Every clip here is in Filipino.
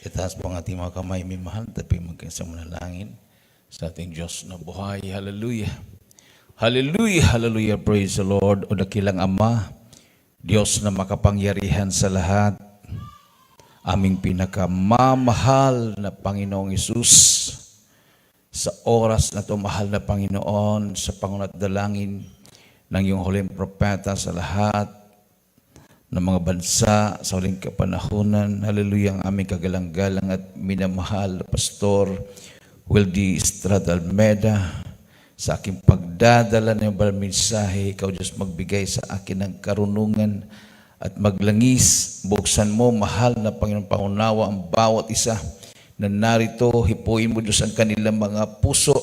Itaas po ang ating mga kamay, may mahal, tapi magkasang manalangin sa ating Diyos na buhay. Hallelujah. Hallelujah, hallelujah, praise the Lord. O dakilang Ama, Diyos na makapangyarihan sa lahat, aming pinakamamahal na Panginoong Hesus, sa oras na ito, mahal na Panginoon, sa pangunat dalangin ng iyong huling propeta sa lahat ng mga bansa sa huling kapanahunan. Hallelujah, ang aming kagalang-galang at minamahal na Pastor Wildy Estrada Almeida, sa aking pagdadala ng iyong mensahe, ikaw Diyos magbigay sa akin ng karunungan at maglangis. Buksan mo, mahal na Panginoon, paunawa ang bawat isa na narito. Hipuin mo Diyos ang kanilang mga puso.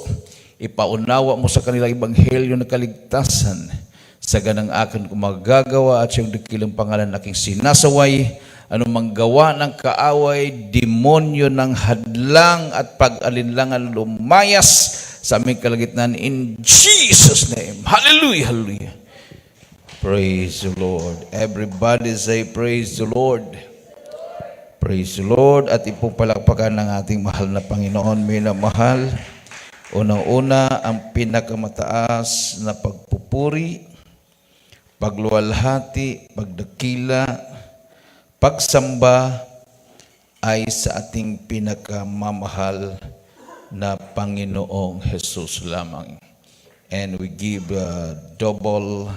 Ipaunawa mo sa kanilang ebanghelyo na kaligtasan. Sa ganang akin kung magagawa at siyang dakilang pangalan aking sinasaway, anumang gawa ng kaaway, demonyo ng hadlang at pag-alinlangan lumayas sa aming kalagitnaan in Jesus' name. Hallelujah, hallelujah. Praise the Lord. Everybody say praise the Lord. Praise the Lord. At ipupalakpakan ng ating mahal na Panginoon, minamahal. Unang-una, ang pinakamataas na pagpupuri, pagluwalhati, pagdakila, pagsamba ay sa ating pinakamamahal na Panginoong Jesus lamang. And we give double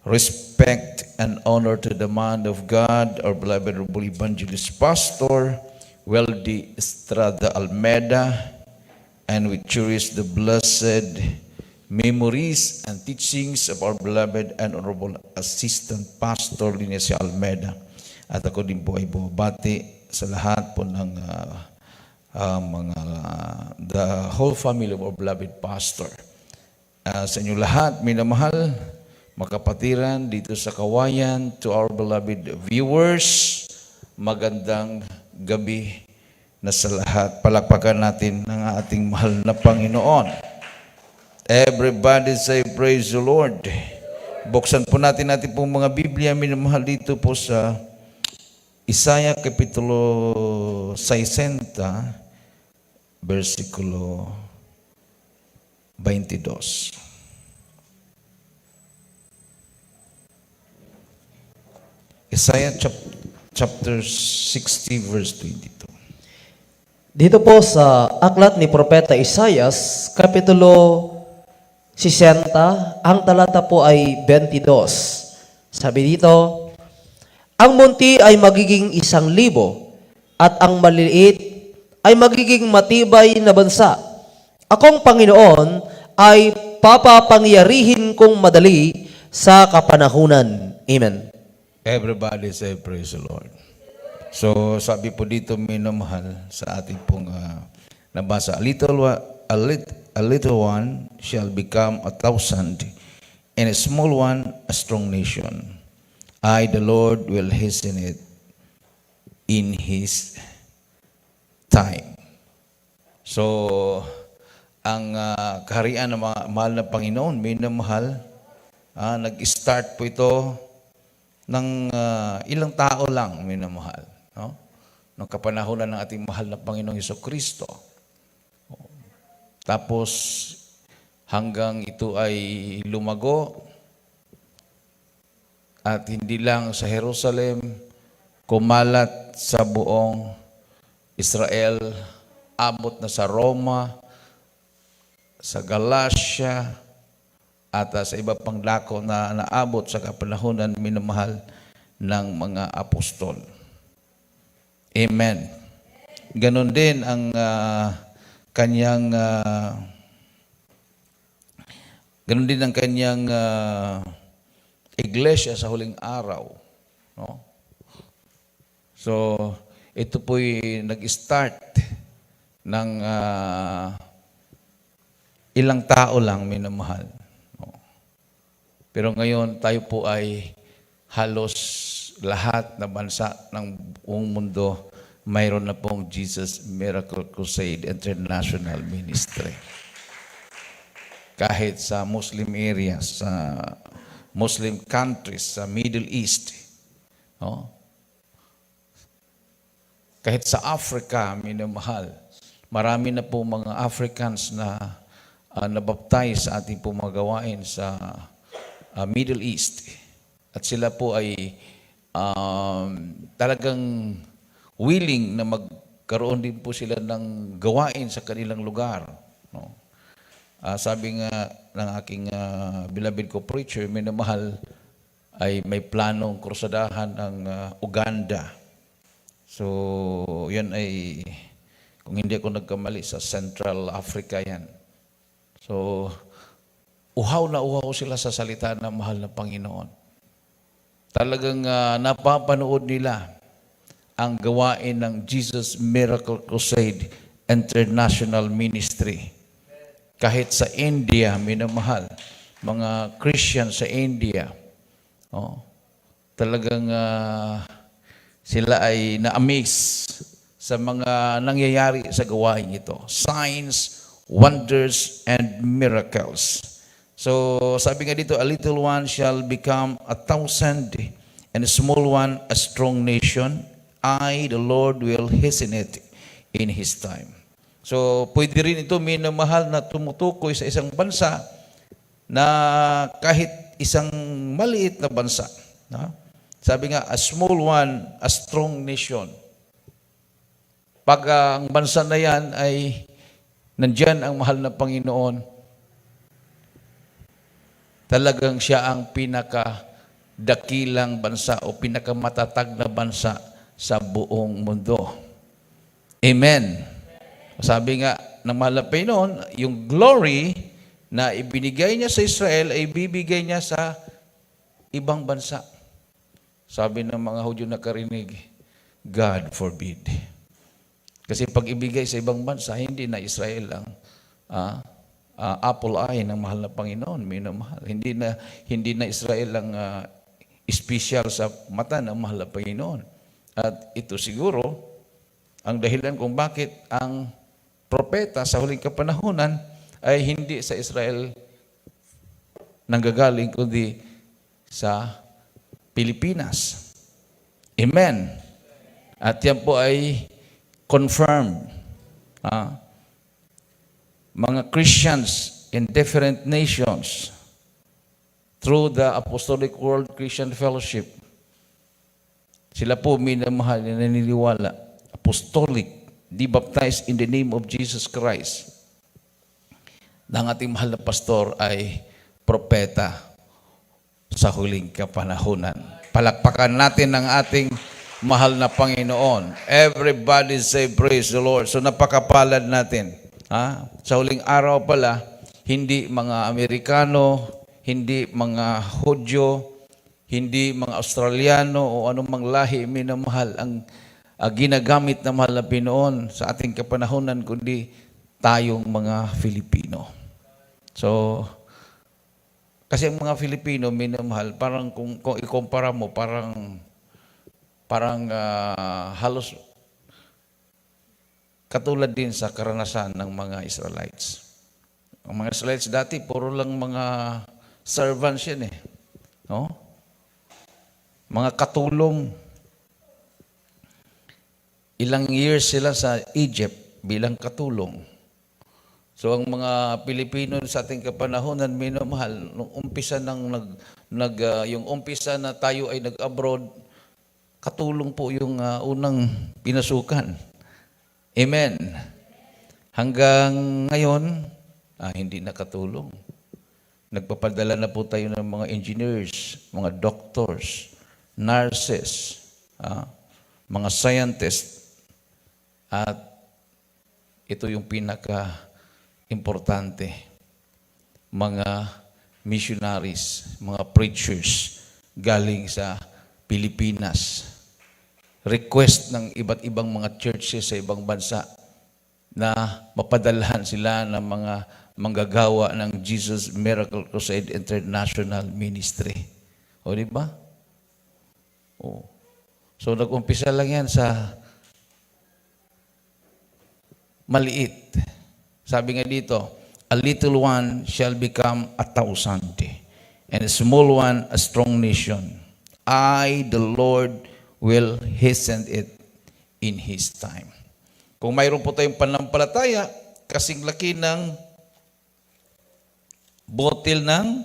respect and honor to the man of God, our beloved evangelist pastor, Wildy Estrada Almeida, and we cherish the blessed memories and teachings of our beloved and honorable assistant pastor Linesia Almeida. At ako din po ay bumabati sa lahat po ng the whole family of our beloved pastor. Sa inyo lahat, minamahal, makapatiran dito sa Kawayan, to our beloved viewers, magandang gabi na sa lahat. Palakpakan natin ng ating mahal na Panginoon. Everybody say praise the Lord. Buksan po natin pong mga Biblia, minamahal, dito po sa Isaiah Kapitulo 60, versikulo 22. Isaiah chapter 60, verse 22. Dito po sa aklat ni Propeta Isaias, Kapitulo 60, ang talata po ay 22. Sabi dito, ang munti ay magiging 1,000 at ang maliliit ay magiging matibay na bansa. Akong Panginoon ay papapangyarihin kong madali sa kapanahunan. Amen. Everybody say praise the Lord. So sabi po dito, minamahal, sa ating pong nabasa, a little one shall become 1,000, and a small one a strong nation. I, the Lord, will hasten it in His time. So, ang kaharian ng mga mahal na Panginoon, minamahal, nag-start po ito ng ilang tao lang, minamahal. No? Nung kapanahunan ng ating mahal na Panginoong Jesucristo. Tapos, hanggang ito ay lumago, at hindi lang sa Jerusalem, kumalat sa buong Israel, abot na sa Roma, sa Galacia, at sa iba pang dako na naabot sa kapanahunan, minamahal, ng mga apostol. Amen. Ganon din ang kanyang iglesia sa huling araw, no? So ito po'y nag-start ng ilang tao lang, minamahal, no? Pero ngayon tayo po ay halos lahat na bansa ng buong mundo mayroon na pong Jesus Miracle Crusade International Ministry. Kahit sa Muslim areas, sa Muslim countries, sa Middle East, no? Kahit sa Africa, minamahal, marami na po mga Africans na nabaptize sa ating po mga gawain sa Middle East. At sila po ay talagang willing na magkaroon din po sila ng gawain sa kanilang lugar. No? Sabi nga ng aking beloved ko preacher, minamahal, ay may planong krusadahan ng Uganda. So, yan ay, kung hindi ako nagkamali, sa Central Africa yan. So, uhaw na uhaw sila sa salita ng mahal na Panginoon. Talagang napapanood nila ang gawain ng Jesus Miracle Crusade International Ministry. Kahit sa India, minamahal, mga Christian sa India, talagang sila ay na-amaze sa mga nangyayari sa gawain ito. Signs, wonders, and miracles. So, sabi nga dito, a little one shall become 1,000, and a small one a strong nation. I, the Lord, will hasten it in His time. So, pwede rin ito, minamahal, na tumutukoy sa isang bansa na kahit isang maliit na bansa. Sabi nga, a small one, a strong nation. Pag ang bansa na yan ay nandyan ang mahal na Panginoon, talagang siya ang pinakadakilang bansa o pinakamatatag na bansa sa buong mundo. Amen. Sabi nga ng mahal na Panginoon, yung glory na ibinigay niya sa Israel ay bibigay niya sa ibang bansa. Sabi ng mga Hudyo na karinig, God forbid. Kasi pag ibigay sa ibang bansa, hindi na Israel ang apple eye ng mahal na Panginoon, minamahal. Hindi na Israel ang special sa mata ng mahal na Panginoon. At ito siguro ang dahilan kung bakit ang propeta sa huling kapanahunan ay hindi sa Israel nanggagaling kundi sa Pilipinas. Amen. At yan po ay confirmed. Mga Christians in different nations through the Apostolic World Christian Fellowship, sila po minamahal na naniniwala, apostolic, baptized in the name of Jesus Christ. Na ang ating mahal na pastor ay propeta sa huling kapanahunan. Palakpakan natin ang ating mahal na Panginoon. Everybody say praise the Lord. So napakapalad natin. Sa huling araw pala, hindi mga Amerikano, hindi mga Hudyo, hindi mga Australiano o anumang lahi minamahal ang ginagamit na mahal na Panginoon sa ating kapanahunan, kundi tayong mga Filipino. So, kasi ang mga Filipino, minamahal, parang kung ikumpara mo, parang halos katulad din sa karanasan ng mga Israelites. Ang mga Israelites dati, puro lang mga servants yan eh. No? Mga katulong. Ilang years sila sa Egypt bilang katulong. So ang mga Pilipino sa ating kapanahonan, minamahal, nung umpisa yung umpisa na tayo ay nag-abroad, katulong po yung unang pinasukan. Amen. Hanggang ngayon, hindi na katulong. Nagpapadala na po tayo ng mga engineers, mga doctors, nurses, mga scientists, at ito yung pinaka-importante, mga missionaries, mga preachers galing sa Pilipinas. Request ng iba't ibang mga churches sa ibang bansa na mapadalhan sila ng mga manggagawa ng Jesus Miracle Crusade International Ministry. O, di ba? O. So, nag-umpisa lang yan sa maliit. Sabi nga dito, a little one shall become 1,000, and a small one a strong nation. I, the Lord, will hasten it in His time. Kung mayroon po tayong pananampalataya, kasing laki ng botil ng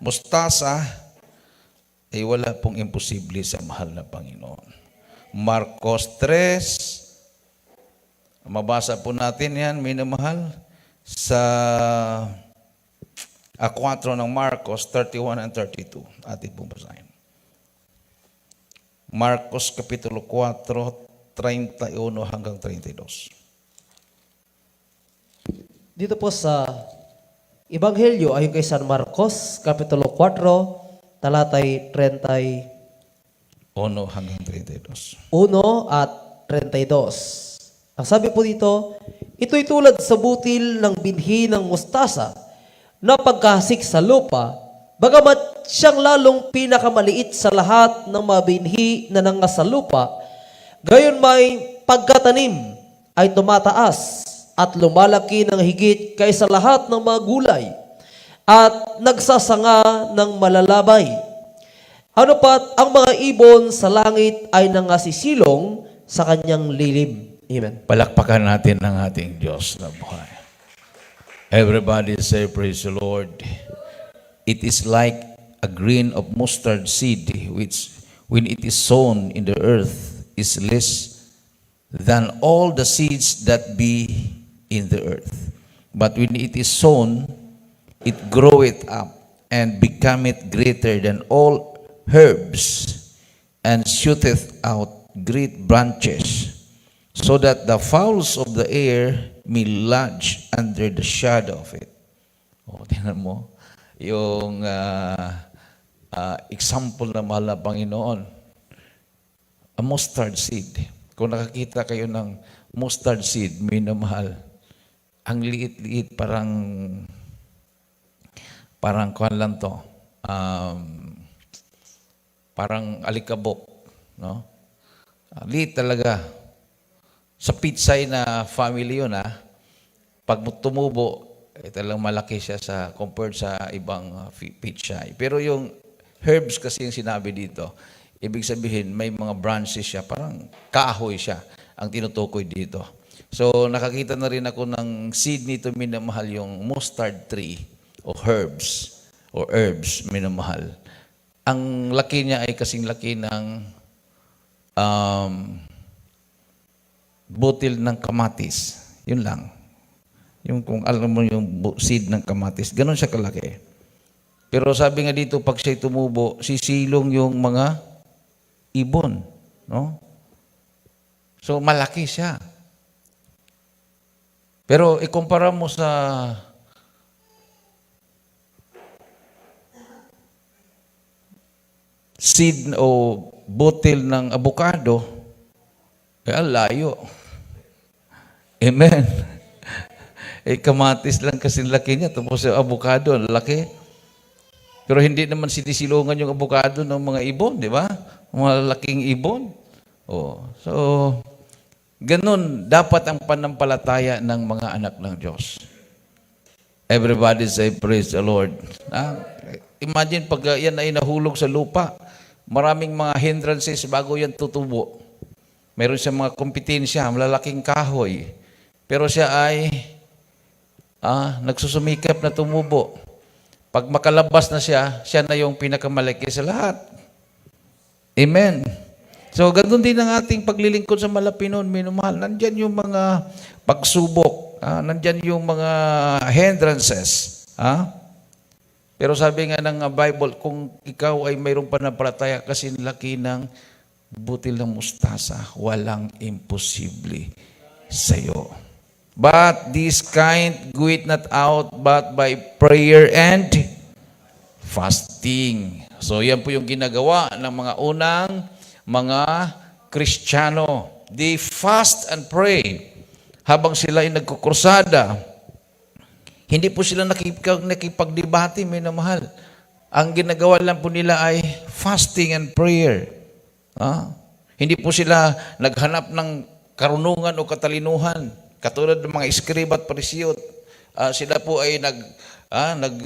mustasa, ay wala pong imposible sa mahal na Panginoon. Marcos 3, mabasa po natin yan, minamahal, sa 4 ng Marcos 31 and 32. Atin pong basahin. Marcos Kapitulo 4, 31 hanggang 32. Dito po sa Ebanghelyo ayon kay San Marcos, Kapitulo 4, talatay 1 hanggang 32. 1 at 32. Ang sabi po dito, ito'y tulad sa butil ng binhi ng mustasa na pagkahasik sa lupa, bagamat siyang lalong pinakamaliit sa lahat ng mga binhi na nasa lupa, gayon may pagkatanim ay tumataas at lumalaki ng higit kaysa lahat ng mga gulay at nagsasanga ng malalabay. Ano pat ang mga ibon sa langit ay nangasisilong sa kanyang lilim. Amen. Palakpakan natin ang ating Diyos na buhay. Everybody say, praise the Lord. It is like a grain of mustard seed, which when it is sown in the earth is less than all the seeds that be in the earth. But when it is sown, it groweth up and becometh greater than all herbs, and shooteth out great branches, so that the fowls of the air may lodge under the shadow of it. O, tingnan mo, yung example na mahal na Panginoon, a mustard seed. Kung nakakita kayo ng mustard seed, minamahal, ang liit-liit, parang kuwan lang to, parang alikabok, no? Liit talaga. Sa pitsay na family yun, pag tumubo, talagang malaki siya compared sa ibang pitsay. Pero yung herbs kasi yung sinabi dito, ibig sabihin may mga branches siya, parang kahoy siya ang tinutukoy dito. So nakakita na rin ako ng seed nito, minamahal, yung mustard tree o herbs, minamahal. Ang laki niya ay kasing laki ng butil ng kamatis. Yun lang. Yung kung alam mo yung seed ng kamatis, ganun siya kalaki. Pero sabi nga dito, pag siya tumubo, sisilong yung mga ibon. No? So, malaki siya. Pero ikumpara mo sa seed o butil ng abukado, ang layo. Amen. Kamatis lang kasi laki niya, tapos yung abukado, laki. Pero hindi naman sinisilungan yung abukado ng mga ibon, di ba? Mga laking ibon. Oh, so, ganun dapat ang panampalataya ng mga anak ng Diyos. Everybody say, praise the Lord. Imagine pag yan ay nahulog sa lupa, maraming mga hindrances bago yan tutubo. Meron siya mga kompetensya, malalaking kahoy. Pero siya ay nagsusumikap na tumubo. Pag makalabas na siya, siya na yung pinakamalaki sa lahat. Amen. So, ganoon din ang ating paglilingkod sa Malapinon, minumahal. Nandyan yung mga pagsubok. Nandyan yung mga hindrances. Pero sabi nga ng Bible, kung ikaw ay mayroong panampalataya kasi laki ng butil ng mustasa, walang imposible sa iyo. But this kind goeth not out but by prayer and fasting. So yan po yung ginagawa ng mga unang mga Kristiyano. They fast and pray. Habang sila ay nagkukursada, hindi po sila nakipagdebate, minamahal. Ang ginagawa lang po nila ay fasting and prayer. Hindi po sila naghanap ng karunungan o katalinuhan. Katulad ng mga iskriba at parisiyot. Sila po ay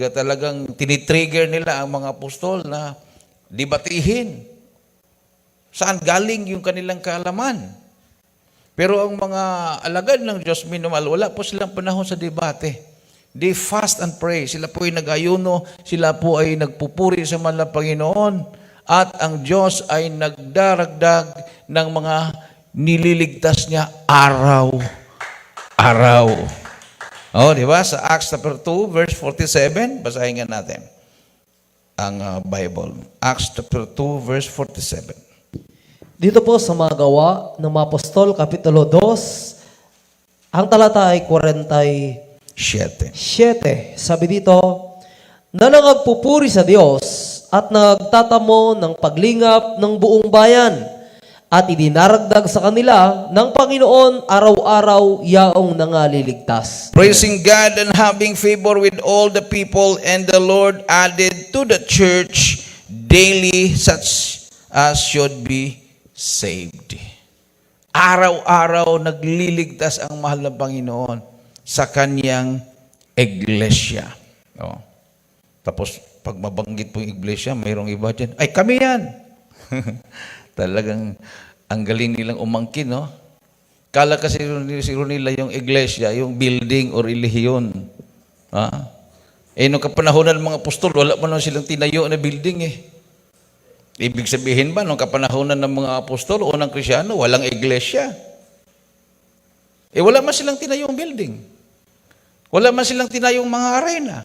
talagang tinitrigger nila ang mga apostol na debatihin. Saan galing yung kanilang kaalaman? Pero ang mga alagad ng Diyos minimal, wala po silang panahon sa debate. They fast and pray. Sila po ay nag-ayuno, sila po ay nagpupuri sa mahal na Panginoon, at ang Diyos ay nagdaragdag ng mga nililigtas niya araw-araw. Di ba? Sa Acts chapter 2, verse 47, basahin nga natin ang Bible. Acts chapter 2, verse 47. Dito po sa mga gawa ng mga apostol, Kapitulo 2, ang talata ay 47. 7. Sabi dito, na nagpupuri sa Diyos at nagtatamo ng paglingap ng buong bayan at idinaragdag sa kanila ng Panginoon araw-araw yaong nangaliligtas. Praising God and having favor with all the people, and the Lord added to the church daily such as should be saved. Araw-araw nagliligtas ang mahal na Panginoon sa kanyang iglesia. Tapos, pag mabanggit po yung iglesia, mayroong iba dyan, ay kami yan! Talagang ang galing nilang umangkin, no? Kala kasi nila yung iglesia, yung building or relihiyon. Nung kapanahonan ng mga apostol, wala pa naman silang tinayo na building eh. Ibig sabihin ba, nung kapanahonan ng mga apostol, unang Krisyano, walang iglesia. Wala man silang tinayong building. Wala man silang tinayong mga arena.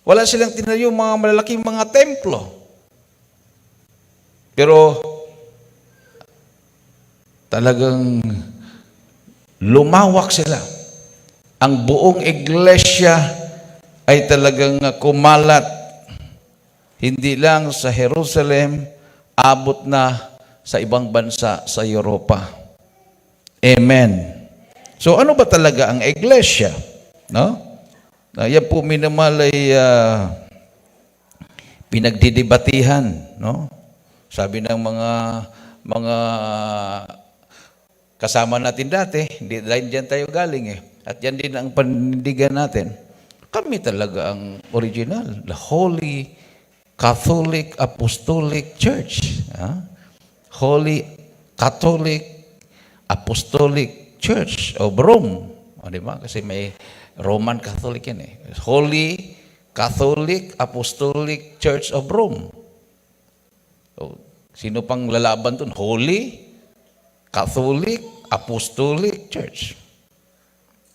Wala silang tinayong mga malalaking mga templo. Pero, talagang lumawak sila. Ang buong iglesia ay talagang kumalat. Hindi lang sa Jerusalem, abot na sa ibang bansa sa Europa. Amen. So ano ba talaga ang iglesia? No? Yan po minimal ay pinagdidebatihan, no? Sabi ng mga kasama natin dati, dahil diyan tayo galing eh. At yan din ang panindigan natin. Kami talaga ang original, the Holy Catholic Apostolic Church. Holy Catholic Apostolic Church of Rome. Di ba? Kasi may Roman Catholic yan eh. Holy Catholic Apostolic Church of Rome. So, sino pang lalaban dun? Holy Catholic Apostolic Church.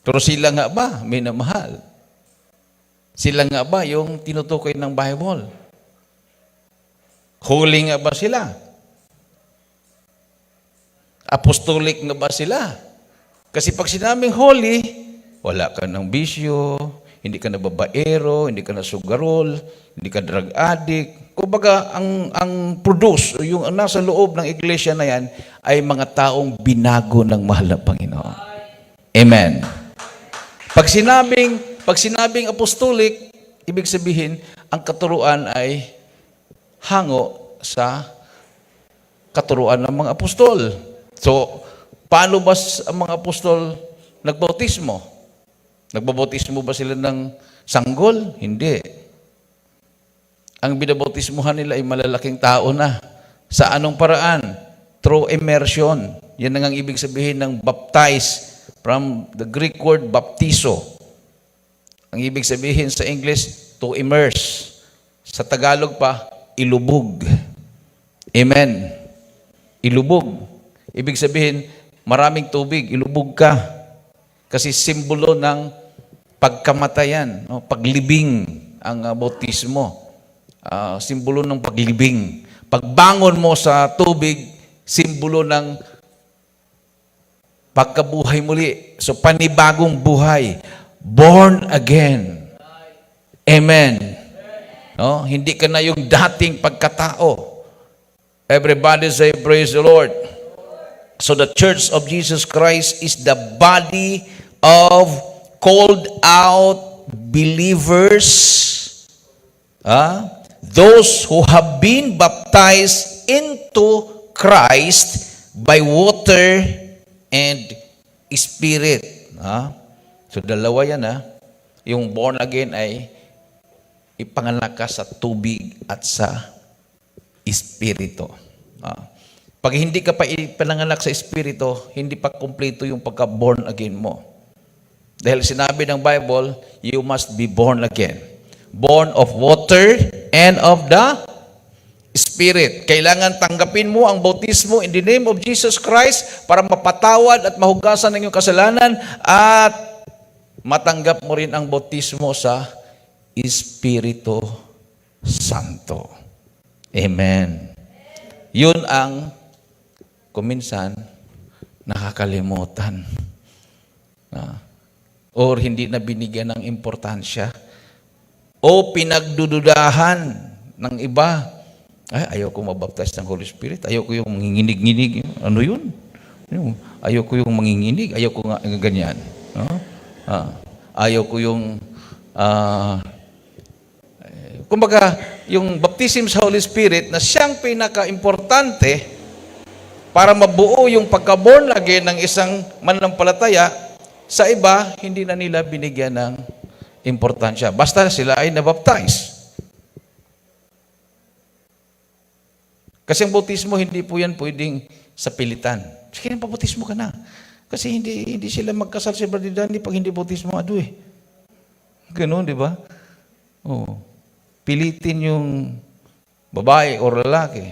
Pero sila nga ba minamahal? Sila nga ba yung tinutukoy ng Bible? Holy nga ba sila? Apostolic nga ba sila? Kasi pag sinabing holy, wala ka ng bisyo, hindi ka na babaero, hindi ka na sugarol, hindi ka drug addict. Kumbaga, ang produce, yung nasa loob ng iglesia na yan, ay mga taong binago ng mahal na Panginoon. Amen. Pag sinabing apostolic, ibig sabihin, ang katuruan ay hango sa katuruan ng mga apostol. So, paano ba ang mga apostol nagbautismo? Nagbabautismo ba sila ng sanggol? Hindi. Ang binabautismuhan nila ay malalaking tao na. Sa anong paraan? Through immersion. Yan ang ibig sabihin ng baptize, from the Greek word baptizo. Ang ibig sabihin sa English, to immerse. Sa Tagalog pa, ilubog. Amen. Ilubog. Ibig sabihin, maraming tubig, ilubog ka. Kasi simbolo ng pagkamatayan, no? Paglibing ang bautismo. Simbolo ng paglibing. Pagbangon mo sa tubig, simbolo ng pagkabuhay muli. So, panibagong buhay. Born again. Amen. No? Hindi ka na yung dating pagkatao. Everybody say, praise the Lord. So, the Church of Jesus Christ is the body of called out believers. Those who have been baptized into Christ by water and Spirit. So, dalawa yan. Yung born again ay ipanganak ka sa tubig at sa Espiritu. Pag hindi ka pa pinanganak sa Espiritu, hindi pa kumpleto yung pagka-born again mo. Dahil sinabi ng Bible, you must be born again. Born of water and of the Spirit. Kailangan tanggapin mo ang bautismo in the name of Jesus Christ para mapatawad at mahugasan ng iyong kasalanan at matanggap mo rin ang bautismo sa Espiritu Santo. Amen. Yun ang kuminsan nakakalimutan. Or hindi na binigyan ng importansya. O pinagdududahan ng iba. Ay, ayaw ko mabaptize ng Holy Spirit. Ayaw ko yung manginginig-nginig. Ano yun? Ayaw ko yung manginginig. Ayaw ko nga ganyan. Ayaw ko yung kumbaga, yung baptism sa Holy Spirit na siyang pinaka-importante para mabuo yung pagka-born again ng isang mananampalataya, sa iba, hindi na nila binigyan ng importansya. Basta sila ay nabaptize. Kasi ang bautismo, hindi po yan pwedeng sa pilitan. Sige, pabautismo ka na. Kasi hindi sila magkasal si Brother Danny pag hindi bautismo, Ganun, di ba? Pilitin yung babae o lalaki.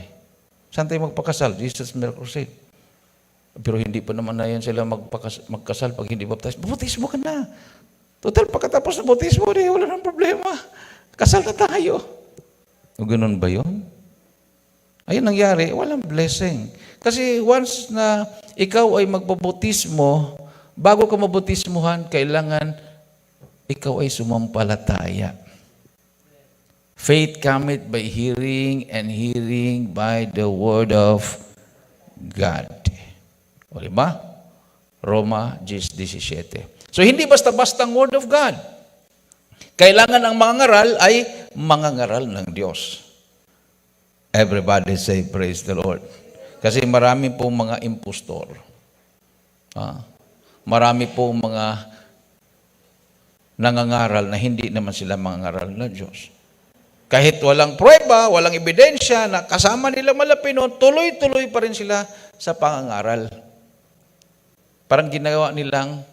Saan tayo magpakasal? Jesus Miracle Crusade. Pero hindi pa naman na yan sila magkasal pag hindi baptize. Bautismo ka na. Total, pagkatapos ng bautismo, wala nang problema. Kasal na tayo. O ganun ba yun? Ayun nangyari, walang blessing. Kasi once na ikaw ay magpabautismo, bago ka mabautismuhan, kailangan ikaw ay sumampalataya. Faith cometh by hearing, and hearing by the word of God. O diba? Roma 10:17. So hindi basta-basta ang word of God. Kailangan ang mga ngaral ay mga ngaral ng Diyos. Everybody say, praise the Lord. Kasi marami pong mga impostor. Marami pong mga nangangaral na hindi naman sila mga ngaral ng Diyos. Kahit walang prueba, walang ebidensya na kasama nila malapino, tuloy-tuloy pa rin sila sa pangangaral. Parang ginawa nilang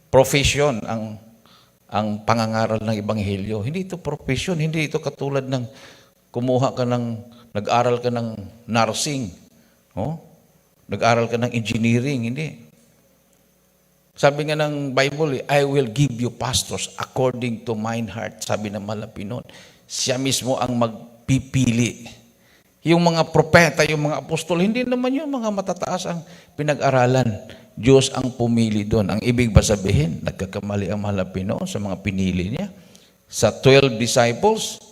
profession ang pangangaral ng Ebanghelyo. Hindi ito profession, hindi ito katulad ng kumuha ka ng, nag-aral ka ng nursing, nag-aral ka ng engineering, hindi. Sabi nga ng Bible, I will give you pastors according to mine heart. Sabi ng Malapinon, siya mismo ang magpipili. Yung mga propeta, yung mga apostol, hindi naman yung mga matataas ang pinag-aralan. Diyos ang pumili doon. Ang ibig ba sabihin, nagkakamali ang Malapinon sa mga pinili niya? Sa 12 disciples,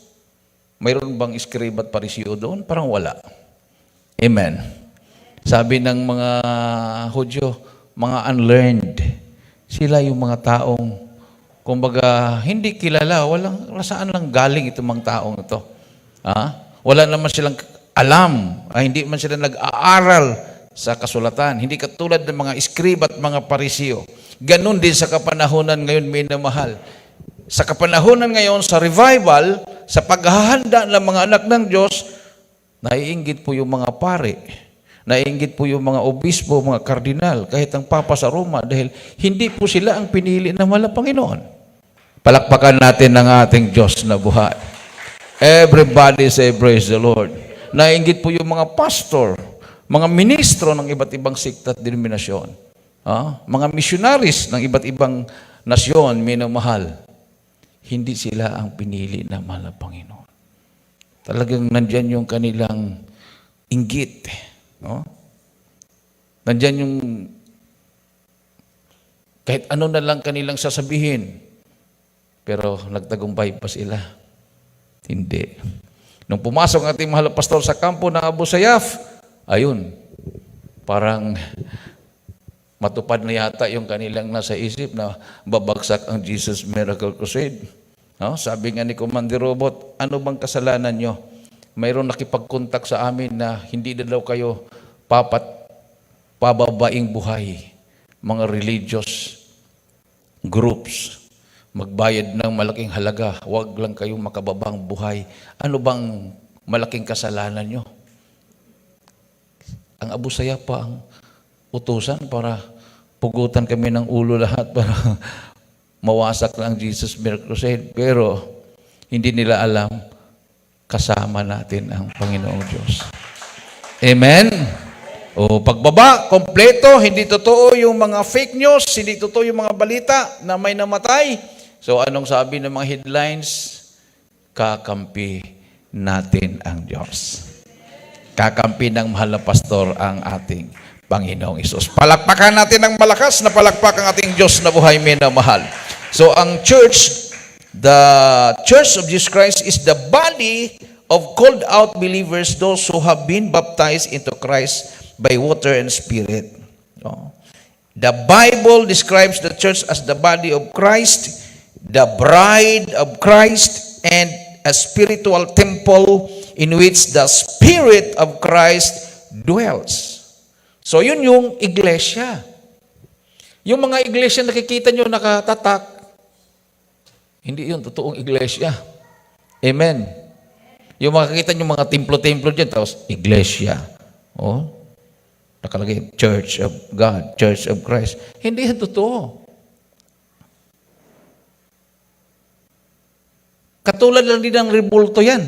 mayroon bang iskriba at pariseo doon? Parang wala. Amen. Sabi ng mga Hudyo, mga unlearned, sila yung mga taong, kumbaga, hindi kilala, saan lang galing itong mga taong ito. Wala naman silang alam, hindi man sila nag-aaral sa kasulatan. Hindi katulad ng mga iskriba at mga pariseo. Ganon din sa kapanahunan ngayon, minamahal. Sa kapanahunan ngayon, sa revival, sa paghahanda ng mga anak ng Diyos, naiinggit po yung mga pare, naiinggit po yung mga obispo, mga kardinal, kahit ang papa sa Roma, dahil hindi po sila ang pinili ng mahal na Panginoon. Palakpakan natin ng ating Diyos na buhay. Everybody say, praise the Lord. Naiinggit po yung mga pastor, mga ministro ng iba't ibang sikta at denominasyon, mga missionaries ng iba't ibang nasyon, minamahal. Hindi sila ang pinili ng mahal na Panginoon. Talagang nandyan yung kanilang inggit. Nandyan yung kahit ano na lang kanilang sasabihin, pero nagtagumpay pa sila. Hindi. Nung pumasok ang ating mahal na pastor sa kampo ng Abu Sayyaf, ayun, parang matupad na yata yung kanilang nasa isip na babagsak ang Jesus Miracle Crusade. Sabi nga ni Commander Robot, ano bang kasalanan nyo? Mayroon nakipag-contact sa amin na hindi na daw kayo pababaing buhay. Mga religious groups, magbayad ng malaking halaga, huwag lang kayong makababang buhay. Ano bang malaking kasalanan nyo. Ang Abu Sayyaf pa ang utusan para pugutan kami ng ulo lahat para mawasak lang Jesus Miracle Crusade. Pero hindi nila alam, kasama natin ang Panginoong Diyos. Amen? O pagbaba, kompleto, hindi totoo yung mga fake news, hindi totoo yung mga balita na may namatay. So anong sabi ng mga headlines? Kakampi natin ang Diyos. Kakampi ng mahal na pastor ang ating Panginoong Isus. Palakpakan natin ng malakas na palakpak ang ating Diyos na buhay na mahal. So ang church, the Church of Jesus Christ is the body of called out believers, those who have been baptized into Christ by water and spirit. The Bible describes the church as the body of Christ, the bride of Christ, and a spiritual temple in which the Spirit of Christ dwells. So yun yung iglesia. Yung mga iglesia nakikita nyo nakatatak, hindi yun totoong iglesia. Amen. Yung makikita nyo mga templo-templo dyan, tapos iglesia. Nakalagay, Church of God, Church of Christ. Hindi yan totoo. Katulad lang din ng rebulto yan.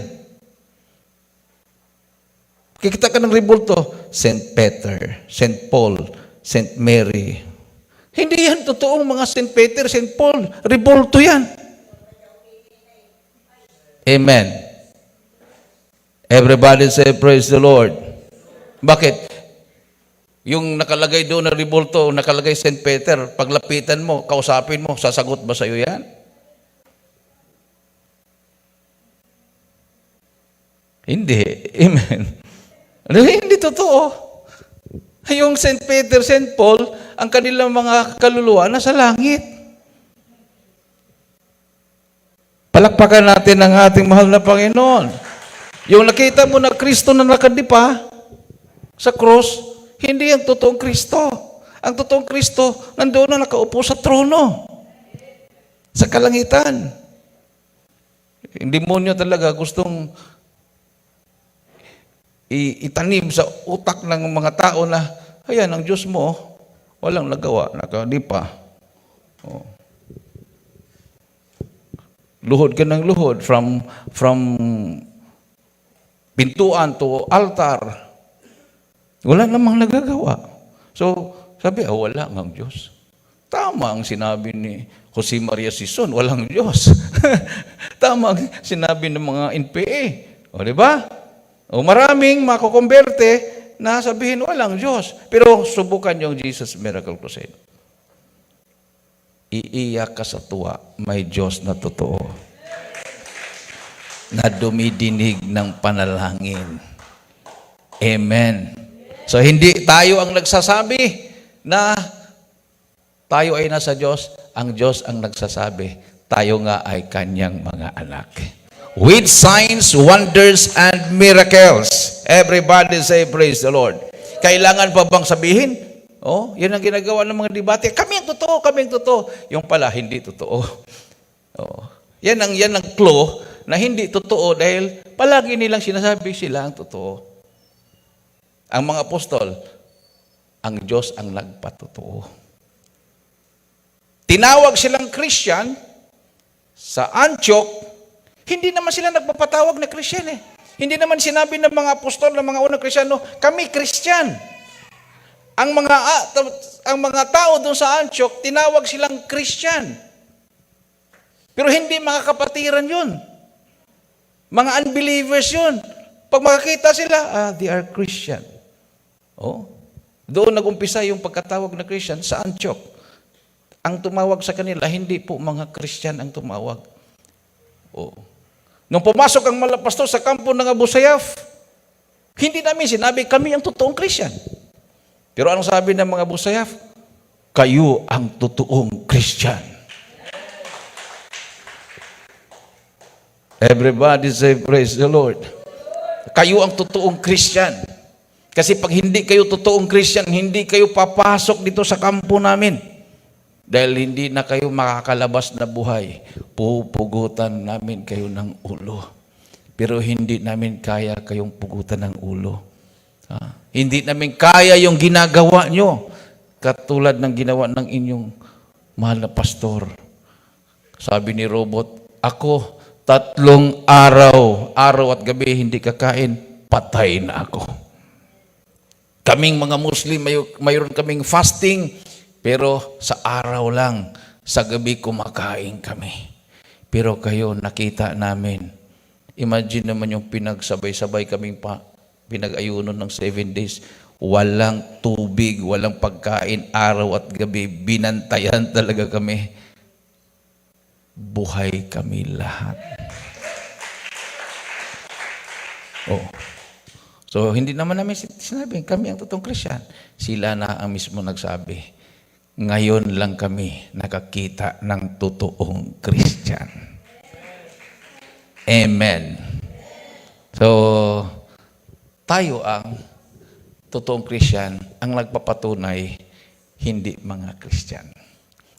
Kikita ka ng rebulto, St. Peter, St. Paul, St. Mary. Hindi yan totoong mga St. Peter, St. Paul. Rebulto yan. Amen. Everybody say, praise the Lord. Bakit? Yung nakalagay doon na rebulto, nakalagay St. Peter, paglapitan mo, kausapin mo, sasagot ba sa'yo yan? Hindi. Amen. Hindi totoo. Yung St. Peter, St. Paul, ang kanilang mga kaluluwa nasa langit. Palakpakan natin ang ating mahal na Panginoon. Yung nakita mo na Kristo na nakadipa sa cross, hindi ang totoong Kristo. Ang totoong Kristo, nandoon na nakaupo sa trono. Sa kalangitan. Yung demonyo talaga gustong itanim sa utak ng mga tao na, ayan, ang Diyos mo, walang nagawa, nakadipa. Luhod ka ng luhod from pintuan to altar. Wala namang nagagawa. So, sabi, wala ang Diyos. Tama ang sinabi ni Jose Maria Sison, walang Diyos. Tama ang sinabi ng mga NPA. Di ba? Maraming makukumberte na sabihin, walang Diyos. Pero subukan yung Jesus Miracle Crusade. Iiyak ka sa tuwa, may Diyos na totoo. Na dumidinig ng panalangin. Amen. So, hindi tayo ang nagsasabi na tayo ay nasa Diyos. Ang Diyos ang nagsasabi, tayo nga ay kanyang mga anak. With signs, wonders, and miracles. Everybody say, praise the Lord. Kailangan pa bang sabihin? Yan ang ginagawa ng mga debate. Kami ang totoo, kami ang totoo. Yung pala, hindi totoo. Yan ang clue na hindi totoo dahil palagi nilang sinasabi sila ang totoo. Ang mga apostol, ang Diyos ang nagpatotoo. Tinawag silang Christian sa Antioch, hindi naman sila nagpapatawag na Christian eh. Hindi naman sinabi ng mga apostol, ng mga unang Kristiyano, kami Christian. Ang mga tao doon sa Antioch, tinawag silang Christian. Pero hindi mga kapatiran yun. Mga unbelievers yun. Pag makakita sila, they are Christian. Doon nag-umpisa yung pagkatawag na Christian sa Antioch. Ang tumawag sa kanila, hindi po mga Christian ang tumawag. Nung pumasok ang pastor sa kampo ng Abu Sayyaf, hindi namin sinabi, kami ang totoong Christian. Pero anong sabi ng mga Abu Sayyaf? Kayo ang totoong Christian. Everybody say, praise the Lord. Kayo ang totoong Christian. Kasi pag hindi kayo totoong Christian, hindi kayo papasok dito sa kampo namin. Dahil hindi na kayo makakalabas na buhay, pupugutan namin kayo ng ulo. pero hindi namin kaya kayong pugutan ng ulo. Hindi namin kaya yung ginagawa nyo. Katulad ng ginawa ng inyong mahal na pastor. Sabi ni Robot, ako 3 araw at gabi hindi kakain, patay na ako. Kaming mga Muslim, mayroon kaming fasting, pero sa araw lang, sa gabi kumakain kami. Pero kayo, nakita namin. Imagine naman yung pinagsabay-sabay kaming pinag-ayunon ng 7 days. Walang tubig, walang pagkain, araw at gabi. Binantayan talaga kami. Buhay kami lahat. Oh. So, hindi naman namin sinabi, kami ang totoong Christian. Sila na ang mismo nagsabi. Ngayon lang kami nakakita ng totoong Christian. Amen. So, tayo ang totoong Christian, ang nagpapatunay, hindi mga Christian.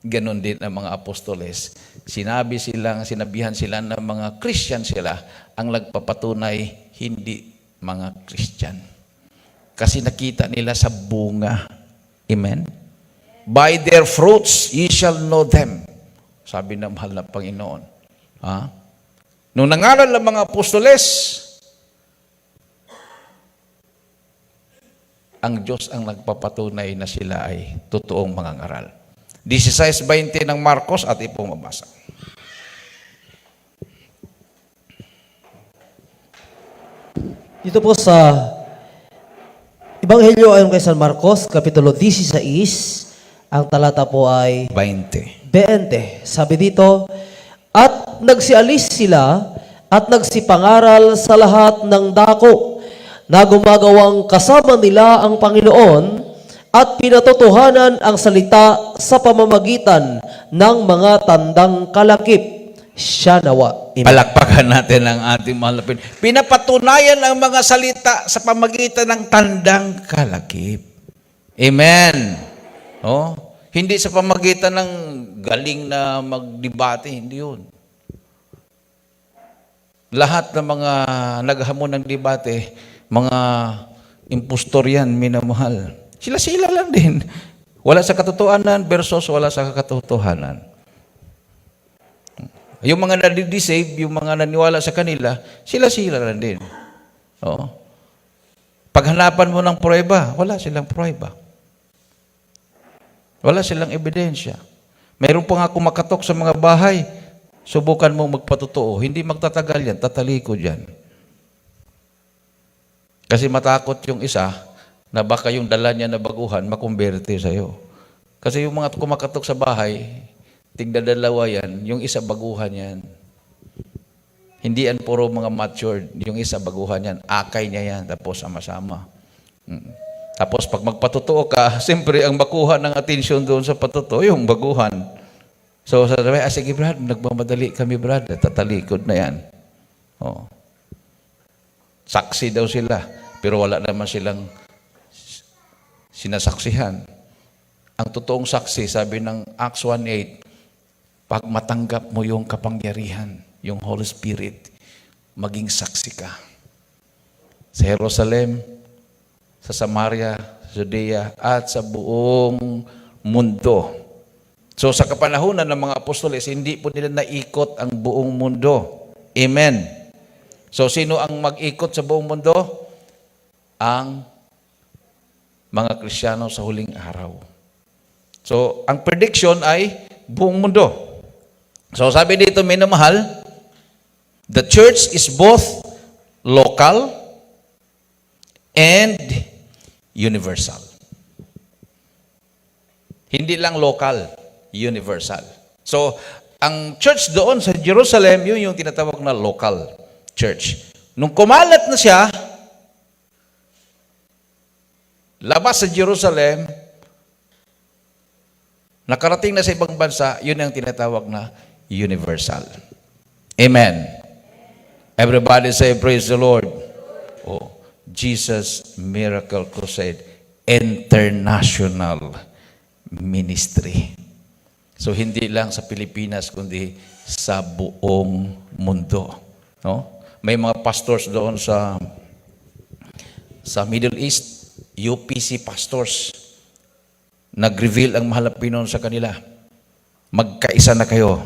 Ganon din ang mga apostoles. Sinabihan sila na mga Christian sila, ang nagpapatunay, hindi mga Christian. Kasi nakita nila sa bunga. Amen? By their fruits, ye shall know them. Sabi ng mahal na Panginoon. Nung nangaral ng mga apostoles, ang Diyos ang nagpapatunay na sila ay totoong mga ngaral. 16:20 ng Marcos at ipong mabasa. Dito po sa Ebanghelyo ayon kay San Marcos, Kapitulo 16, ang talata po ay 20. 20. Sabi dito, at nagsialis sila at nagsipangaral sa lahat ng dako na gumagawang kasama nila ang Panginoon at pinatotohanan ang salita sa pamamagitan ng mga tandang kalakip. Siya nawa. Amen. Palakpakan natin ang ating mahal na Panginoon. Pinapatunayan ang mga salita sa pamagitan ng tandang kalakip. Amen. Hindi sa pamagitan ng galing na magdebate, hindi yun. Lahat ng mga naghamon ng debate, mga impostor yan, minamahal. Sila lang din. Wala sa katotohanan versus wala sa katotohanan. Yung mga nadi-deceive, yung mga naniwala sa kanila, sila lang din. Paghanapan mo ng pruweba, wala silang pruweba. Wala silang ebidensya. Mayroon pa nga kumakatok sa mga bahay, subukan mong magpatotoo. Hindi magtatagal yan, tatalikod yan. Kasi matakot yung isa na baka yung dala niya na baguhan makumberte sa'yo. Kasi yung mga kumakatok sa bahay, tigdadalawa yan, yung isa baguhan yan. Hindi yan puro mga matured, yung isa baguhan yan, akay niya yan, tapos sama-sama. Tapos pag magpatotoo ka, siyempre ang makuha ng atensyon doon sa patotoo, yung baguhan. So sabi, sige Brad, nagmamadali kami Brad, tatalikod na yan. Saksi daw sila, pero wala naman silang sinasaksihan. Ang totoong saksi, sabi ng Acts 1:8, pag matanggap mo yung kapangyarihan, yung Holy Spirit, maging saksi ka. Sa Jerusalem, sa Samaria, sa Judea, at sa buong mundo. So sa kapanahunan ng mga apostoles, hindi po nila naikot ang buong mundo. Amen. So sino ang mag-ikot sa buong mundo? Ang mga Kristiyano sa huling araw. So ang prediction ay buong mundo. So sabi dito, minamahal, the church is both local and universal. Hindi lang local, universal. So, ang church doon sa Jerusalem, yun yung tinatawag na local church. Nung kumalat na siya, labas sa Jerusalem, nakarating na sa ibang bansa, yun ang tinatawag na universal. Amen. Everybody say, praise the Lord. Jesus Miracle Crusade International Ministry. So, hindi lang sa Pilipinas, kundi sa buong mundo. may mga pastors doon sa Middle East, UPC pastors. Nag-reveal ang mahal na Panginoon sa kanila. Magkaisa na kayo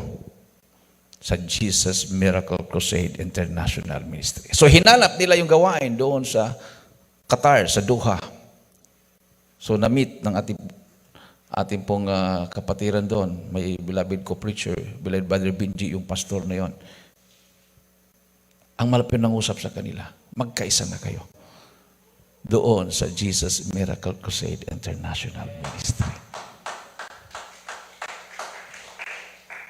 sa Jesus Miracle Crusade International Ministry. So hinanap nila yung gawain doon sa Qatar, sa Doha. So na-meet ng ating pong kapatiran doon. May beloved co-preacher, beloved Brother Benji, yung pastor na yon. Ang malapit ng usap sa kanila, magkaisa na kayo doon sa Jesus Miracle Crusade International Ministry.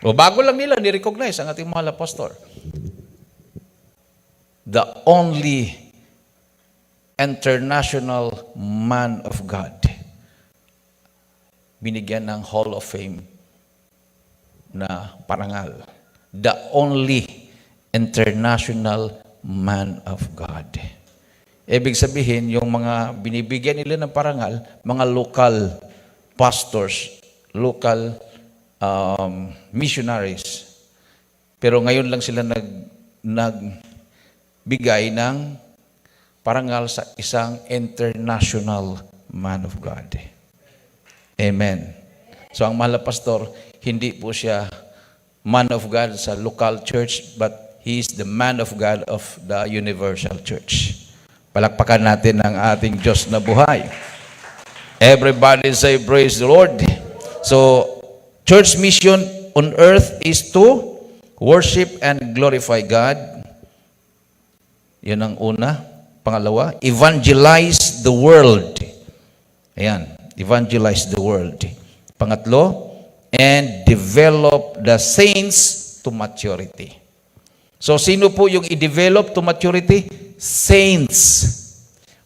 O bago lang nila ni-recognize ang ating mahal na pastor. The only international man of God. Binigyan ng Hall of Fame na parangal. The only international man of God. Ibig sabihin, yung mga binibigyan nila ng parangal, mga local pastors, local missionaries. Pero ngayon lang sila nagbigay ng parangal sa isang international man of God. Amen. So ang mahal na pastor, hindi po siya man of God sa local church, but he is the man of God of the universal church. Palakpakan natin ang ating Diyos na buhay. Everybody say, praise the Lord. So, church mission on earth is to worship and glorify God. Yan ang una. Pangalawa, evangelize the world. Ayan, evangelize the world. Pangatlo, and develop the saints to maturity. So, sino po yung i-develop to maturity? Saints.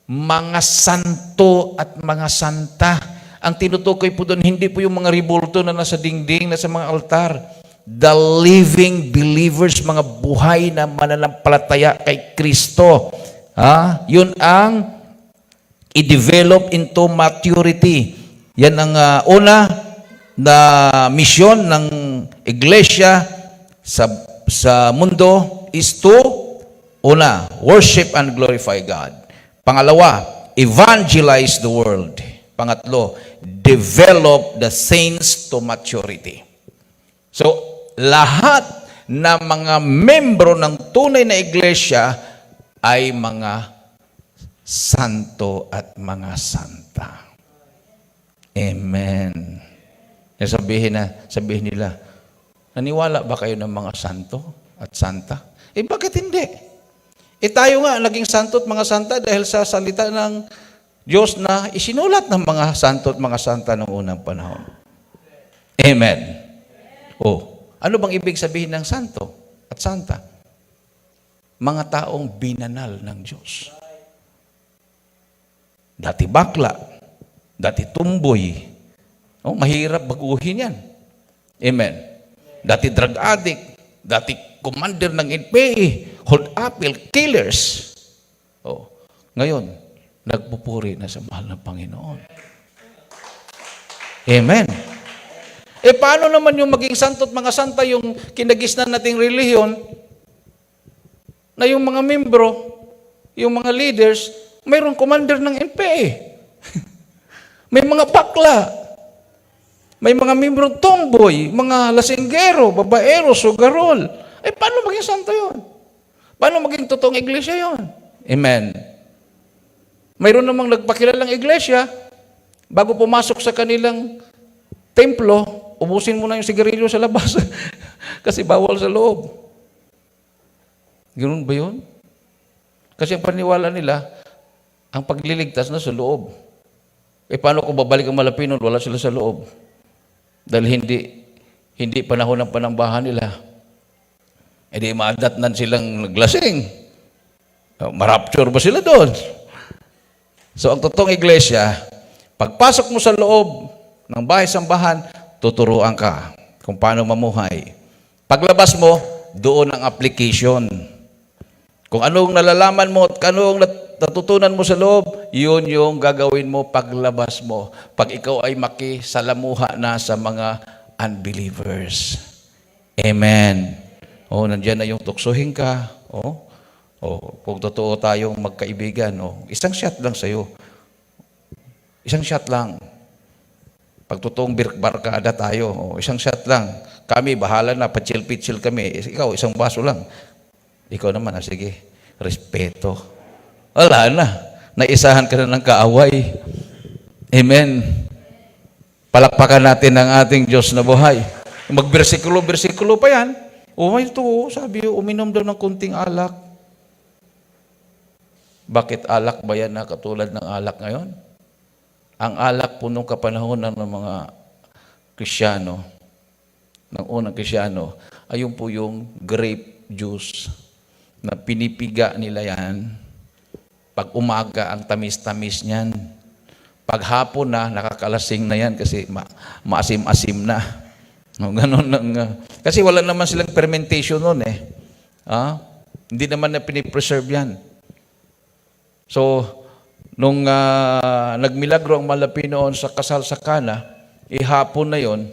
Mga santo at mga santa. Ang tinutukoy po doon, hindi po yung mga ribulto na nasa dingding, nasa mga altar. The living believers, mga buhay na mananampalataya kay Kristo. Yun ang i-develop into maturity. Yan ang una na misyon ng iglesia sa mundo is to, una, worship and glorify God. Pangalawa, evangelize the world. Pangatlo, develop the saints to maturity. So, lahat na mga membro ng tunay na iglesia ay mga santo at mga santa. Amen. Sabihin nila, naniwala ba kayo ng mga santo at santa? Bakit hindi? Tayo nga naging santo at mga santa dahil sa salita ng Diyos na isinulat ng mga santo at mga santa noong unang panahon. Amen. Ano bang ibig sabihin ng santo at santa? Mga taong binanal ng Diyos. Dati bakla, dati tumboy. Mahirap baguhin yan. Amen. Dati drug addict, dati commander ng NPA, hold apple, killers. Ngayon, nagpupuri na sa mahal ng Panginoon. Amen. Paano naman yung maging santo at mga santa yung kinagisnan nating relihiyon na yung mga membro, yung mga leaders, mayroong commander ng NPA. May mga bakla. May mga membrong tomboy, mga lasinggero, babaero, sugarol. Paano maging santo yun? Paano maging totoong iglesia yun? Amen. Mayroon namang nagpakilalang iglesia, bago pumasok sa kanilang templo, ubusin mo na yung sigarilyo sa labas. Kasi bawal sa loob. Ganoon ba yun? Kasi ang paniwala nila, ang pagliligtas na sa loob. Paano kung babalik ang Malapinon, wala sila sa loob? Dahil hindi panahon ng panambahan nila. Maadatnan silang naglasing. Marapture ba sila doon? So, ang totoong iglesia, pagpasok mo sa loob ng bahay-sambahan, tuturuan ka kung paano mamuhay. Paglabas mo, doon ang application. Kung anong nalalaman mo at anong natutunan mo sa loob, yun yung gagawin mo paglabas mo. Pag ikaw ay makisalamuha na sa mga unbelievers. Amen. Nandyan na yung tuksohin ka. O kung totoo tayong magkaibigan, isang shot lang sa'yo. Isang shot lang. Pag totoong barkada tayo, isang shot lang. Kami, bahala na, patsil-pitsil kami. Ikaw, isang baso lang. Ikaw naman, sige, respeto. Wala na. Naisahan ka na ng kaaway. Amen. Palakpakan natin ang ating Diyos na buhay. Magbersikulo pa yan. Ito, sabi, uminom daw ng kunting alak. Bakit alak ba yan na katulad ng alak ngayon? Ang alak po nung kapanahonan ng mga Krisyano, ng unang Krisyano, ayun po yung grape juice na pinipiga nila yan. Pag umaga, ang tamis-tamis niyan. Pag hapon na, nakakalasing na yan kasi maasim-asim na. Ganun kasi wala naman silang fermentation nun eh. Hindi naman na pinipreserve yan. So, nung nagmilagro ang Malapi noon sa kasal sa Kana, hapon na yon,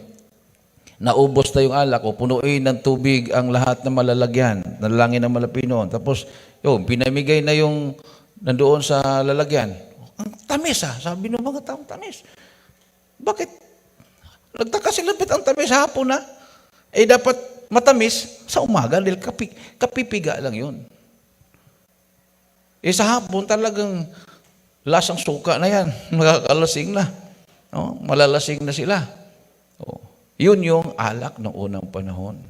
naubos na yung alak o punuin ng tubig ang lahat ng malalagyan, nalangin ng Malapi noon. Tapos, pinamigay na yung nandoon sa lalagyan. Ang tamis sabi ng mga taong tamis. Bakit? Nagtaka sila, ang tamis hapon na. Dapat matamis sa umaga dahil kapipiga lang yun. Sa hapon talagang lasang suka na yan. Nakakalasing na. Malalasing na sila. Yun yung alak ng unang panahon.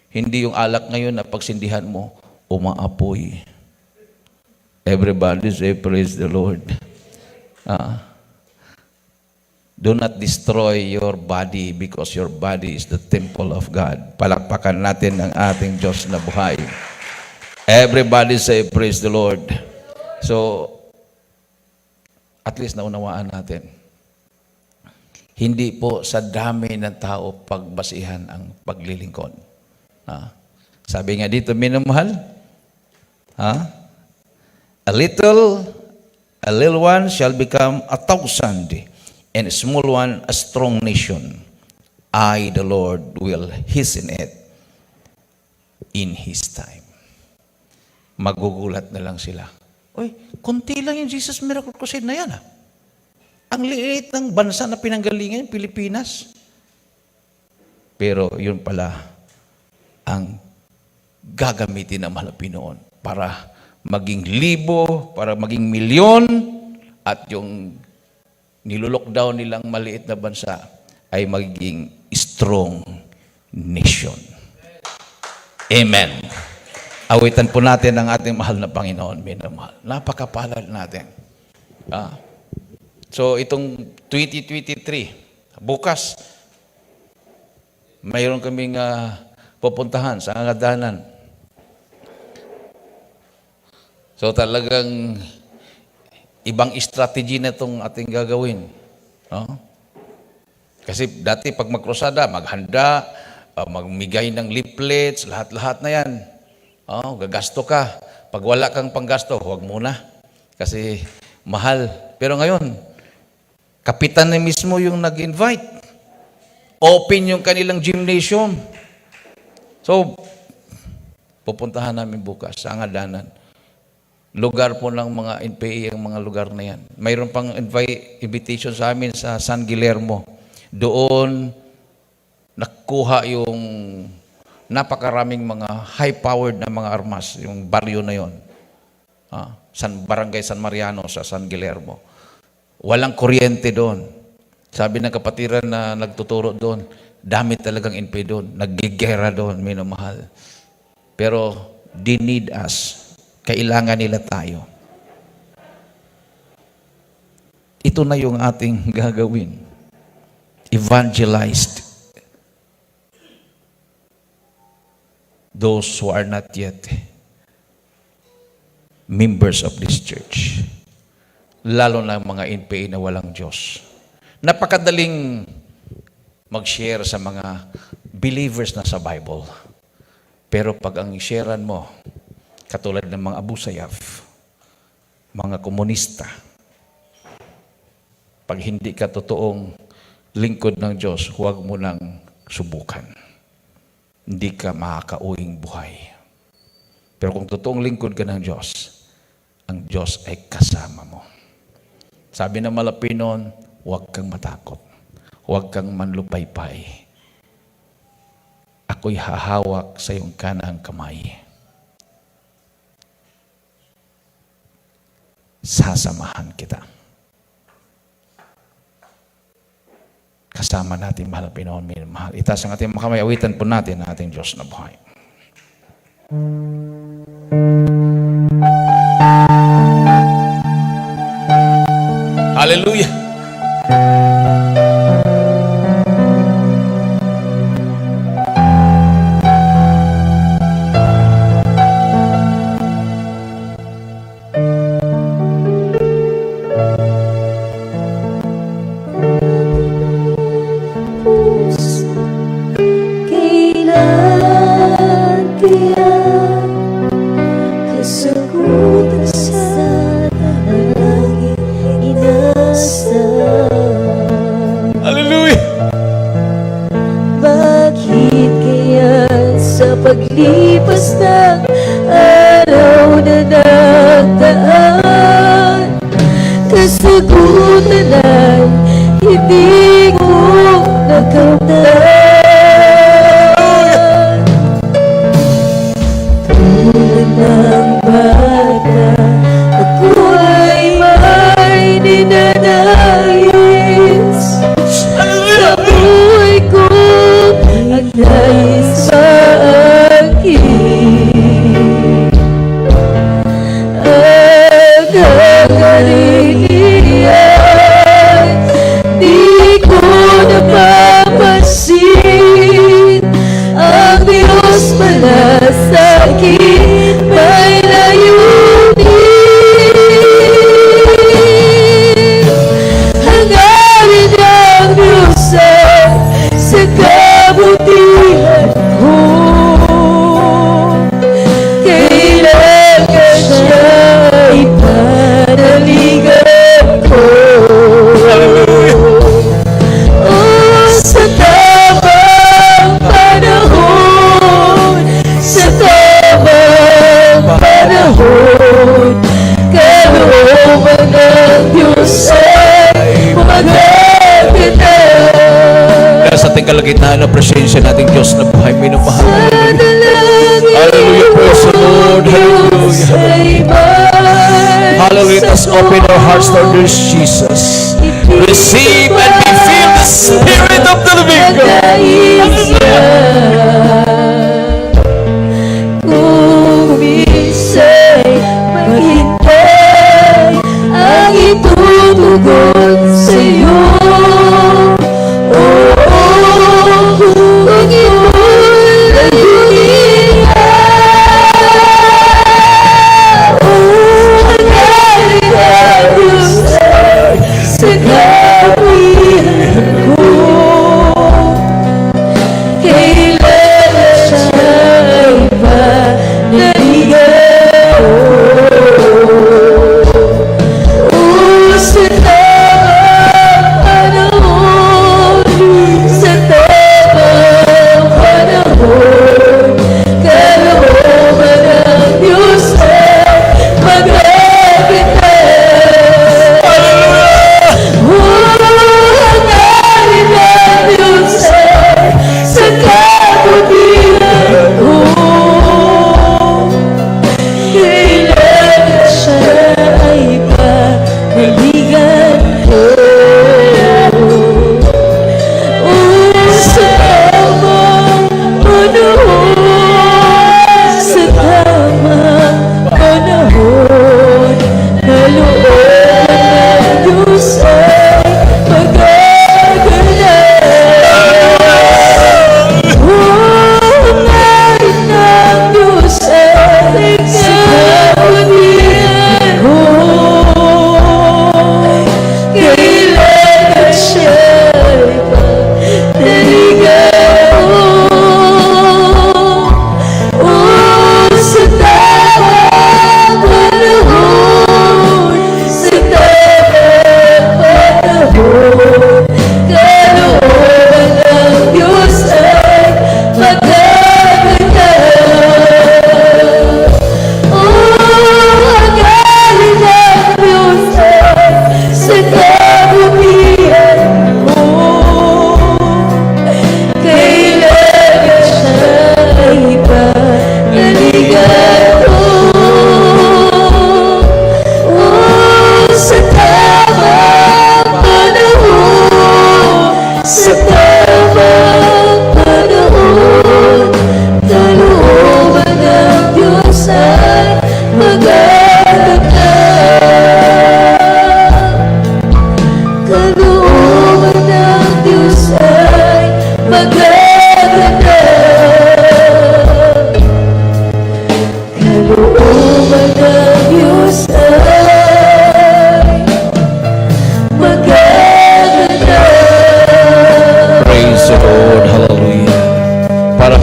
Hindi yung alak ngayon na pagsindihan mo, umaapoy. Everybody say, praise the Lord. Do not destroy your body because your body is the temple of God. Palakpakan natin ang ating Diyos na buhay. Everybody say, praise the Lord. So, at least naunawaan natin. Hindi po sa dami ng tao pagbasihan ang paglilingkod. Sabi nga dito, minamahal, a little one shall become 1,000, and a small one a strong nation. I, the Lord, will hasten it in His time. Magugulat na lang sila. Kunti lang yung Jesus Miracle Crusade na yan. Ang liit ng bansa na pinanggalingan, Pilipinas. Pero yun pala ang gagamitin ng Malapi noon para maging libo, para maging milyon, at yung nilulockdown nilang maliit na bansa ay magiging strong nation. Amen. Awitan po natin ang ating mahal na Panginoon, minamahal. Napakapalad natin. So, itong 2023, bukas, mayroon kaming pupuntahan sa Angadanan. So, talagang ibang strategy na itong ating gagawin. Kasi dati pag magkrusada, maghanda, magmigay ng leaflets, lahat-lahat na yan. Gagasto ka. Pag wala kang panggasto, huwag muna. Kasi mahal. Pero ngayon, kapitan na mismo yung nag-invite. Open yung kanilang gymnasium. So, pupuntahan namin bukas sa Angadanan. Lugar po ng mga NPA ang mga lugar na yan. Mayroon pang invitation sa amin sa San Guillermo. Doon, nakuha yung napakaraming mga high-powered na mga armas, yung baryo na yon. Barangay San Mariano sa San Guillermo. Walang kuryente doon. Sabi ng kapatiran na nagtuturo doon, dami talagang NPA doon. Naggigera doon, minamahal. Pero they need us. Kailangan nila tayo. Ito na yung ating gagawin. Evangelized those who are not yet members of this church. Lalo na mga NPA na walang Diyos. Napakadaling mag-share sa mga believers na sa Bible. Pero pag ang sharean mo, katulad ng mga Abu Sayyaf, mga komunista, pag hindi ka totoong lingkod ng Diyos, huwag mo nang subukan. Hindi ka makakauwing buhay. Pero kung totoong lingkod ka ng Diyos, ang Diyos ay kasama mo. Sabi ng Malapinon, huwag kang matakot. Huwag kang manlupaypay. Ako'y hahawak sa iyong kanang kamay. Sasamahan kita. Kasama natin, mahal na Pinoon, minamahal. Itaas ang ating mga kamay, awitan po natin ang ating Diyos na buhay. Hallelujah! Kailan kaya kasagutan sa langit inasa? Hallelujah! Bakit kaya sa paglipas ng araw na nagdaan, kasagutan ay hindi ko nakamtan? Tulad ng bata, ako ay may ninanais. Sa buhay ko, ang nais sa akin, ang kakarinian. Di ko napapansin, ang Diyos pala sa akin may layunin. Hangarin ang Diyos ay sa kabutihan ko. Kailangan siya ipanaligan ko. Sa tamang panahon, sa tamang panahon, kalooban ng Diyos ay magaganap. Sa ating kalagitnaan na presensya nating Diyos na buhay, minamahal. Hallelujah, praise the Lord. Hallelujah. Hallelujah. Let's open our hearts to this Jesus. Receive and be filled the Spirit of the living God. Kung minsa'y maghintay, ang itutugon sa'yo. Kung ito'y layunin, hangarin ang Diyos ay sa kabutihan ko.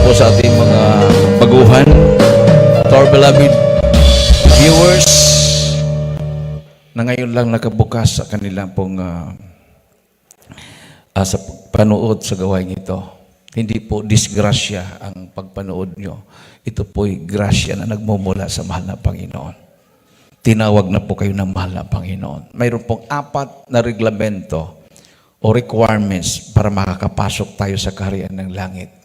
po sa ating mga baguhan, to our beloved viewers, na ngayon lang nakabukas sa kanilang pong sa panood sa gawain ito. Hindi po disgrasya ang pagpanood nyo. Ito po'y grasya na nagmumula sa mahal na Panginoon. Tinawag na po kayo ng mahal na Panginoon. Mayroon pong 4 na reglamento o requirements para makakapasok tayo sa kaharian ng langit.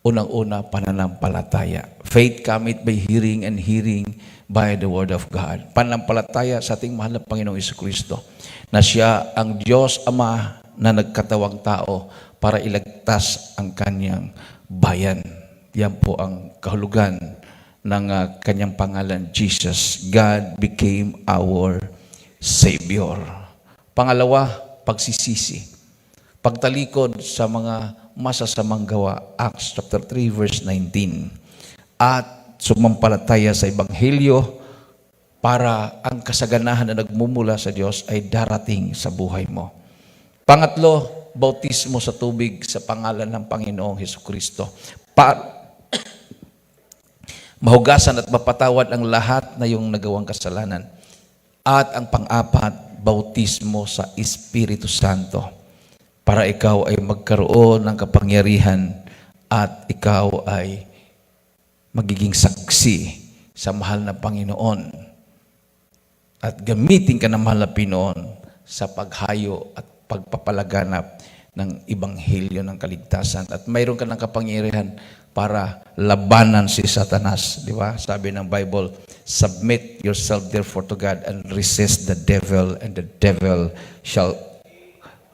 Unang-una, pananampalataya. Faith cometh by hearing and hearing by the word of God. Pananampalataya sa ating mahal na Panginoong Jesucristo na siya ang Diyos Ama na nagkatawang tao para ilagtas ang kanyang bayan. Yan po ang kahulugan ng kanyang pangalan, Jesus. God became our Savior. Pangalawa, pagsisisi. Pagtalikod sa mga masasamang gawa, Acts chapter 3 verse 19. At sumampalataya sa Ebanghelyo para ang kasaganahan na nagmumula sa Diyos ay darating sa buhay mo. Pangatlo, bautismo sa tubig sa pangalan ng Panginoong Hesukristo. Mahugasan at mapatawad ang lahat na yung nagawang kasalanan. At ang pang-apat, bautismo sa Espiritu Santo. Para ikaw ay magkaroon ng kapangyarihan at ikaw ay magiging saksi sa mahal na Panginoon. At gamitin ka ng mahal na Panginoon sa paghayo at pagpapalaganap ng Ebanghelyo ng kaligtasan. At mayroon ka ng kapangyarihan para labanan si Satanas. Di ba? Sabi ng Bible, submit yourself therefore to God and resist the devil, and the devil shall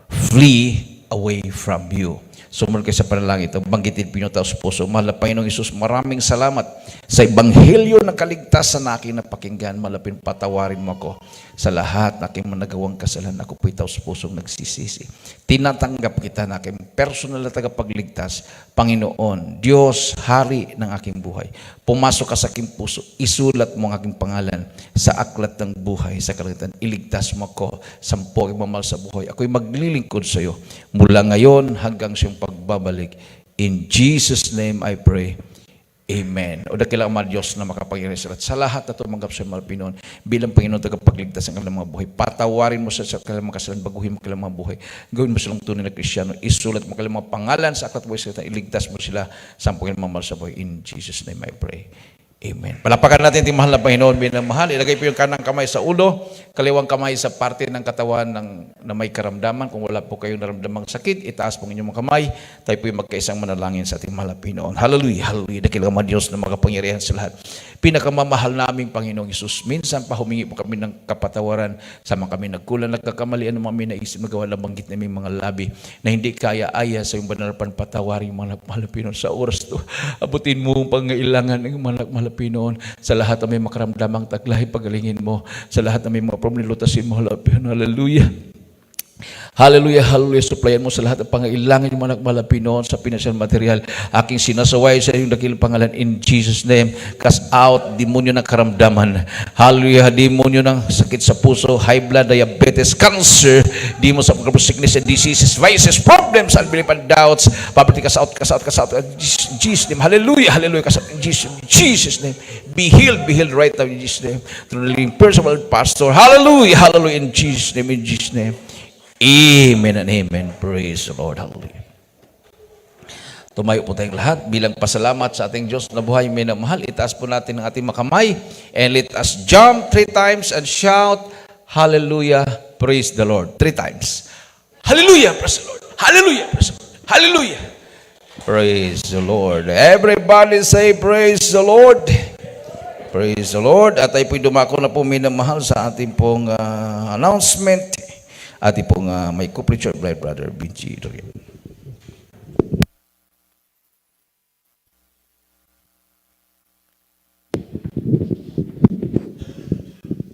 flee away from you. Sumunod kayo sa panalangin ito. Banggitin pinunta sa puso. Mahal na Panginoong Isus, maraming salamat sa Ebanghelyo ng kaligtasan na aking napakinggan. Malapin patawarin mo ako sa lahat na aking managawang kasalanan. Ako po'y tao sa pusong nagsisisi. Tinatanggap kita na aking personal na tagapagligtas. Panginoon, Diyos, Hari ng aking buhay. Pumasok ka sa aking puso. Isulat mo ang aking pangalan sa aklat ng buhay, sa kalangitan. Iligtas mo ako sa pagmamahal sa buhay. Ako'y maglilingkod sa iyo mula ngayon hanggang sa iyong pagbabalik. In Jesus' name I pray. Amen. O dakilang mga Diyos na makapangyarihan sa lahat na tumanggap sa mahal Pinoon bilang Panginoon tagapagligtas ng kanilang mga buhay. Patawarin mo sa kanilang mga kasalanan, baguhin mo kanilang mga buhay. Gawin mo silang tunay na Kristiyano. Isulat mo kanilang mga pangalan sa aklat buhay sa kanilang. Iligtas mo sila sa Panginoon mamahal sa buhay. In Jesus' name I pray. Amen. Palapakan natin ang mahal na Panginoon, binamahal. Ilagay po yung kanang kamay sa ulo, kaliwang kamay sa parte ng katawan na may karamdaman. Kung wala po kayong naramdamang sakit, itaas po ang inyong kamay. Tayo po yung magkaisang manalangin sa ating mahal na Panginoon. Hallelujah, hallelujah. Dakilang mga Diyos na makapangyarihan sa lahat. Pinakamamahal naming Panginoong Isus. Minsan pa humingi po kami ng kapatawaran sa mga kami nagkulang, nagkakamali, ano mga naisip, magawa na banggit namin mga labi na hindi kaya-aya sa iyong banalapan, patawarin mga mahal na Panginoon sa oras to. Abutin mo ang pangailangan ng mahal Pinoon, sa lahat na may makaramdamang taglay, pagalingin mo, sa lahat na may mga problem, lutasin mo, hallelujah. Hallelujah, hallelujah. Supplyan mo sa lahat ng pangailangan yung mga Pinoon sa financial material. Aking sinasaway sa iyong dakilang pangalan in Jesus' name. Cast out demonyo ng karamdaman. Hallelujah, demonyo ng sakit sa puso, high blood, diabetes, cancer, demons of sickness and diseases, vices, problems, unbelief and doubts. Poverty, cast out, cast out, cast out. In Jesus' name. Hallelujah, hallelujah. Cast out in Jesus' name. Be healed right now in Jesus' name. Through the living personal pastor. Hallelujah, hallelujah. In Jesus' name, in Jesus' name. Amen and amen. Praise the Lord. Hallelujah. Tumayo po tayong lahat bilang pasalamat sa ating Diyos na buhay minamahal. Itaas po natin ang ating makamay and let us jump 3 times and shout, Hallelujah, praise the Lord. 3 times. Hallelujah, praise the Lord. Hallelujah, praise the Lord. Hallelujah. Praise the Lord. Everybody say, praise the Lord. Praise the Lord. At tayo po'y dumako na po minamahal sa ating pong announcement. Ating pong may co-preacher, Brother Benji.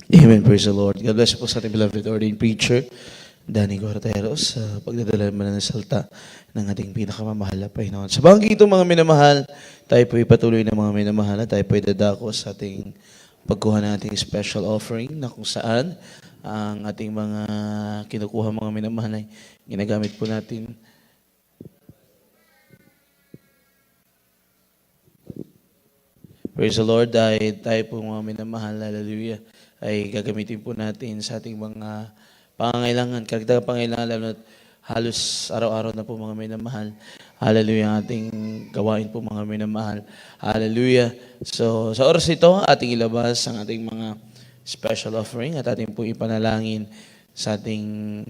Amen. Praise the Lord. God bless po sa ating beloved ordained preacher, Danny Corteros, sa pagdadala naman ng salta ng ating pinakamamahal na Panginoon. Sa banggi itong mga minamahal, tayo po ipatuloy ng mga minamahal at tayo po idadako sa ating pagkuha ng ating special offering na kung saan ang ating mga kinukuha mga minamahal ay ginagamit po natin Praise the Lord, dahil tayo po mga minamahal, hallelujah, ay gagamitin po natin sa ating mga pangangailangan, karagdagang pangangailangan, lalo na halos araw-araw na po mga minamahal. Hallelujah, ang ating gawain po mga minamahal. Hallelujah. So, sa oras ito, ating ilabas ang ating mga special offering at ating po ipanalangin sa ating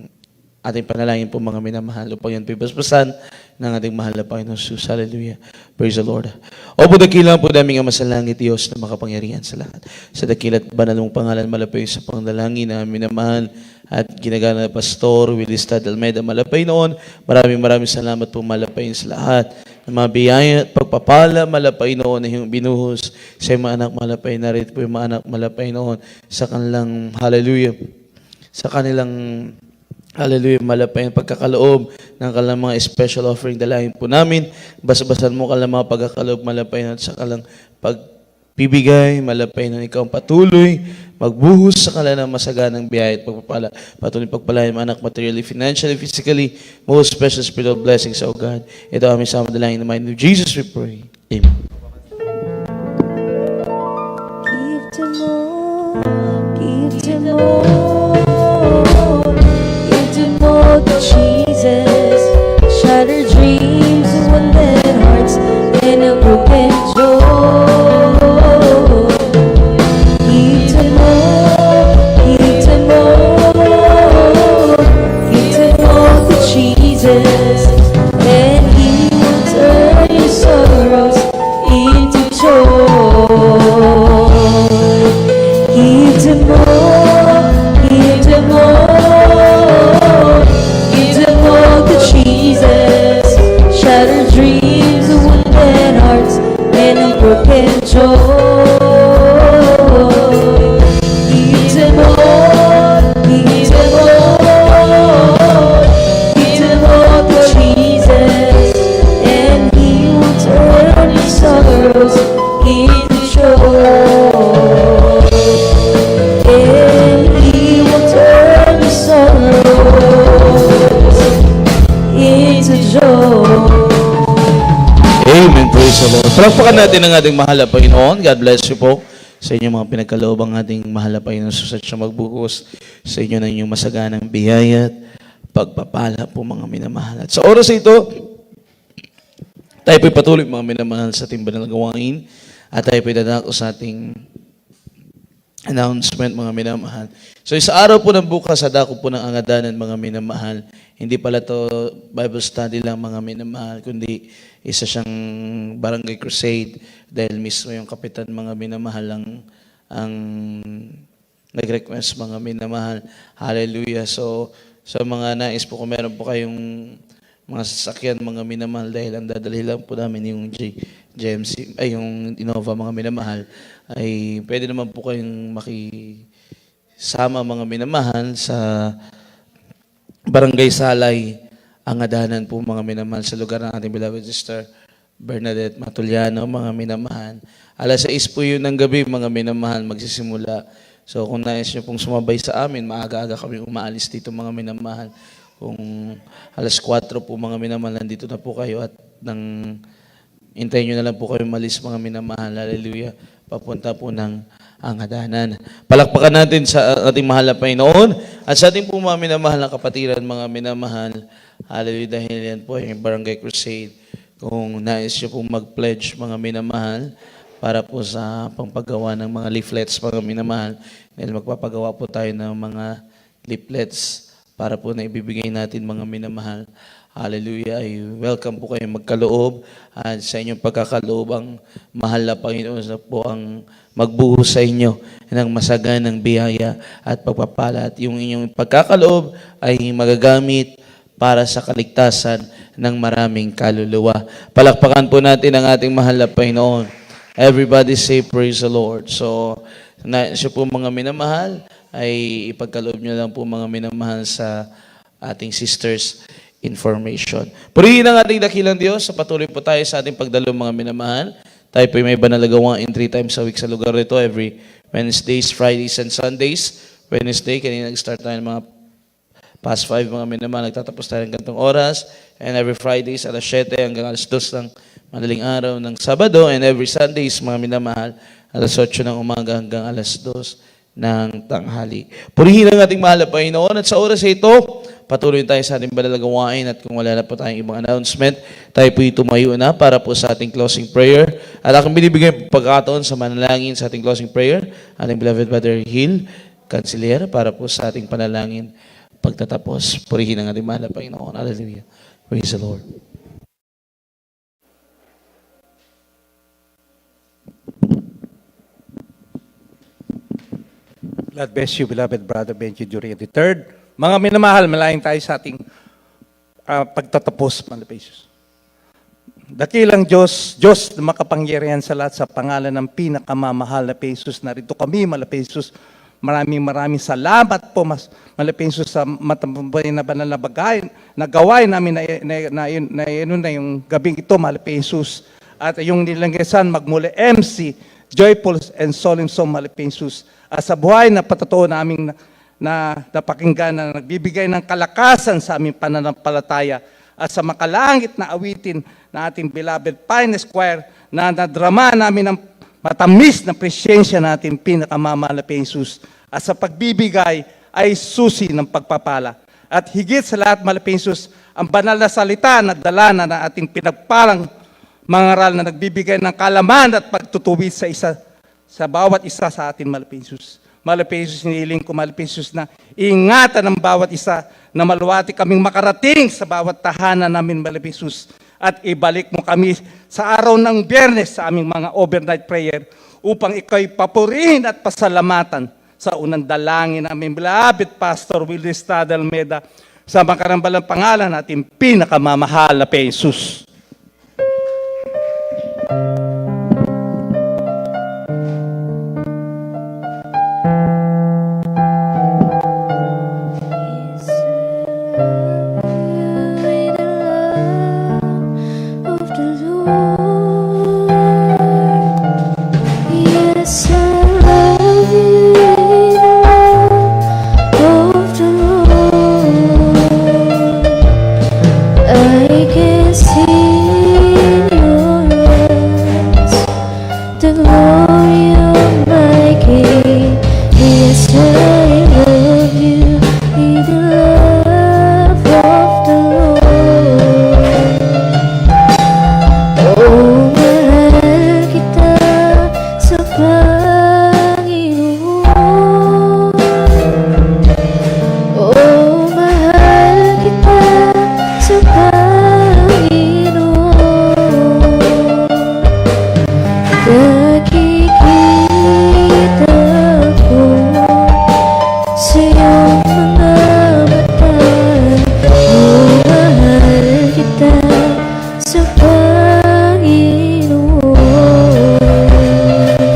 panalangin po mga minamahal upang yan pipaspasan ng ating mahal na Panginoon Jesus. Hallelujah. Praise the Lord. O po dakilang po naming Ama sa langit, Diyos na makapangyarihan sa lahat. Sa dakilat banal mong pangalan, malapay sa pangdalangin na minamahal at ginagana na Pastor Willis Tad Almeida malapay noon. Maraming salamat po malapay sa lahat. Ng mga biyaya at pagpapala malapay noon na yung binuhos sa mga anak malapay na rin po yung mga anak malapay noon sa kanilang hallelujah. Sa kanilang hallelujah, malapay ang pagkakaloob ng kanilang mga special offering. Dalahin po namin. Basa-basan mo kanilang mga pagkakaloob, malapay na sa kanilang pagbibigay, malapay na ikaw ang patuloy, magbuhos sa kanilang masaganang biyaya at pagpapala. Patuloy pagpalain mga anak materially, financially, physically, most special spiritual blessings, O God. Ito aming sama dalangin in the mighty name of Jesus we pray. Amen. Give to more, to Jesus, shattered dreams, wounded hearts, and a broken joy. Give to more, to Jesus, and He will turn your sorrows into joy. Give to more, to Jesus, shattered dreams, wounded hearts, and a broken joy. Give to more, to Jesus, and He will turn your sorrows into joy. And He will turn your sorrows into joy. Amen. Praise the Lord. Palakpakan natin ang ating mahal na Panginoon. God bless you po sa inyong mga pinagkaloob ang ating mahal na Panginoon sa siya magbuhos sa inyo ng inyong masaganang biyaya at pagpapala po mga minamahal. At sa oras ito, tayo po'y patuloy mga minamahal sa ating banal na gawain at tayo po'y dadako sa ating announcement mga minamahal. So sa araw po ng bukas, sa dako po ng angadanan mga minamahal, hindi pala to Bible study lang mga minamahal, kundi isa siyang barangay crusade dahil mismo yung kapitan mga minamahal ang nag-request mga minamahal. Hallelujah. So sa mga nais po kung meron po kayong mga sasakyan mga minamahal dahil ang dadalhin lang po namin yung GMC, ay yung Innova mga minamahal, ay pwede naman po kayong makisama mga minamahal sa Barangay Salay, Angadanan po mga minamahal sa lugar ng ating beloved sister Bernadette Matuliano mga minamahal. Alas 6 po yun ng gabi mga minamahal magsisimula. So kung nais nyo pong sumabay sa amin, maaga-aga kami umaalis dito mga minamahal. Kung alas 4 po mga minamahal, nandito na po kayo at hintayin nyo na lang po kayo malis mga minamahal. Hallelujah. Papunta po ng Angadanan. Palakpakan natin sa ating mahal na Panginoon at sa ating po mga minamahal na kapatiran mga minamahal. Hallelujah. Dahil yan po yung Barangay Crusade. Kung nais nyo pong mag-pledge mga minamahal para po sa pangpagawa ng mga leaflets mga minamahal. Dahil magpapagawa po tayo ng mga leaflets para po na ibibigay natin mga minamahal. Hallelujah. Ay welcome po kayo magkaloob at sa inyong pagkakaloob ang mahal na Panginoon na po ang magbuhos sa inyo ng masaganang biyaya at pagpapala at yung inyong pagkakaloob ay magagamit para sa kaligtasan ng maraming kaluluwa. Palakpakan po natin ang ating mahal na Panginoon. Everybody say praise the Lord. So, siya po mga minamahal ay ipagkaloob nyo lang po mga minamahal sa ating sisters information. Purihin ang ating dakilang Diyos. Sa patuloy po tayo sa ating pagdalo mga minamahal. Tayo po may banal na gawain 3 times a week sa lugar nito. Every Wednesdays, Fridays, and Sundays. Wednesday, kanina nag-start tayo ng mga past 5 mga minamahal. Nagtatapos tayo ng gantong oras. And every Fridays, alas 7 hanggang alas 2 ng madaling araw ng Sabado, and every Sundays, mga minamahal, alas 8 ng umaga hanggang alas 2 ng tanghali. Purihin ang ating mahal na Panginoon, at sa oras ito, patuloy tayo sa ating banal na gawain, at kung wala na po tayong ibang announcement, tayo po tumayo na para po sa ating closing prayer. At aking binibigay pagkakataon sa manalangin sa ating closing prayer, ating beloved Brother Hill, Kanselier, para po sa ating panalangin pagtatapos. Purihin ang ating mahal na Panginoon. Hallelujah. Praise the Lord. God bless you, beloved brother Benji Duria III. Mga minamahal, malaking tayo sa ating pagtatapos, mga Jesus. Dakilang Diyos, Diyos na makapangyarihan sa lahat, sa pangalan ng pinakamamahal na Jesus. Narito kami, Malapesos. Maraming salamat po, Malapesos, sa matampay na banal na bagay. Nagawain namin na yung gabing ito, Malapesos. At yung nilanggesan, magmula MC, Joyful and Solemn Song, Malapesos. Sa buhay na patotoo naming na napakinggan na nagbibigay ng kalakasan sa aming pananampalataya at sa makalangit na awitin na ating beloved Pioneer Choir na nadrama namin ng matamis na presyensya natin pinakamamahal na Jesus at sa pagbibigay ay susi ng pagpapala. At higit sa lahat, Malapesos, ang banal na salita na dala na ating pinagparang mangaral na nagbibigay ng kalaman at pagtutuwid sa bawat isa sa atin, Malapesos. Malapesos, hinihiling ko, Malapesos, na ingatan ng bawat isa na maluwati kaming makarating sa bawat tahanan namin, Malapesos. At ibalik mo kami sa araw ng Biyernes sa aming mga overnight prayer upang ikaw'y papurihin at pasalamatan sa unang dalangin namin, beloved Pastor Willie Estrada Almeida, sa makarambalang pangalan natin pinakamamahal na Jesus.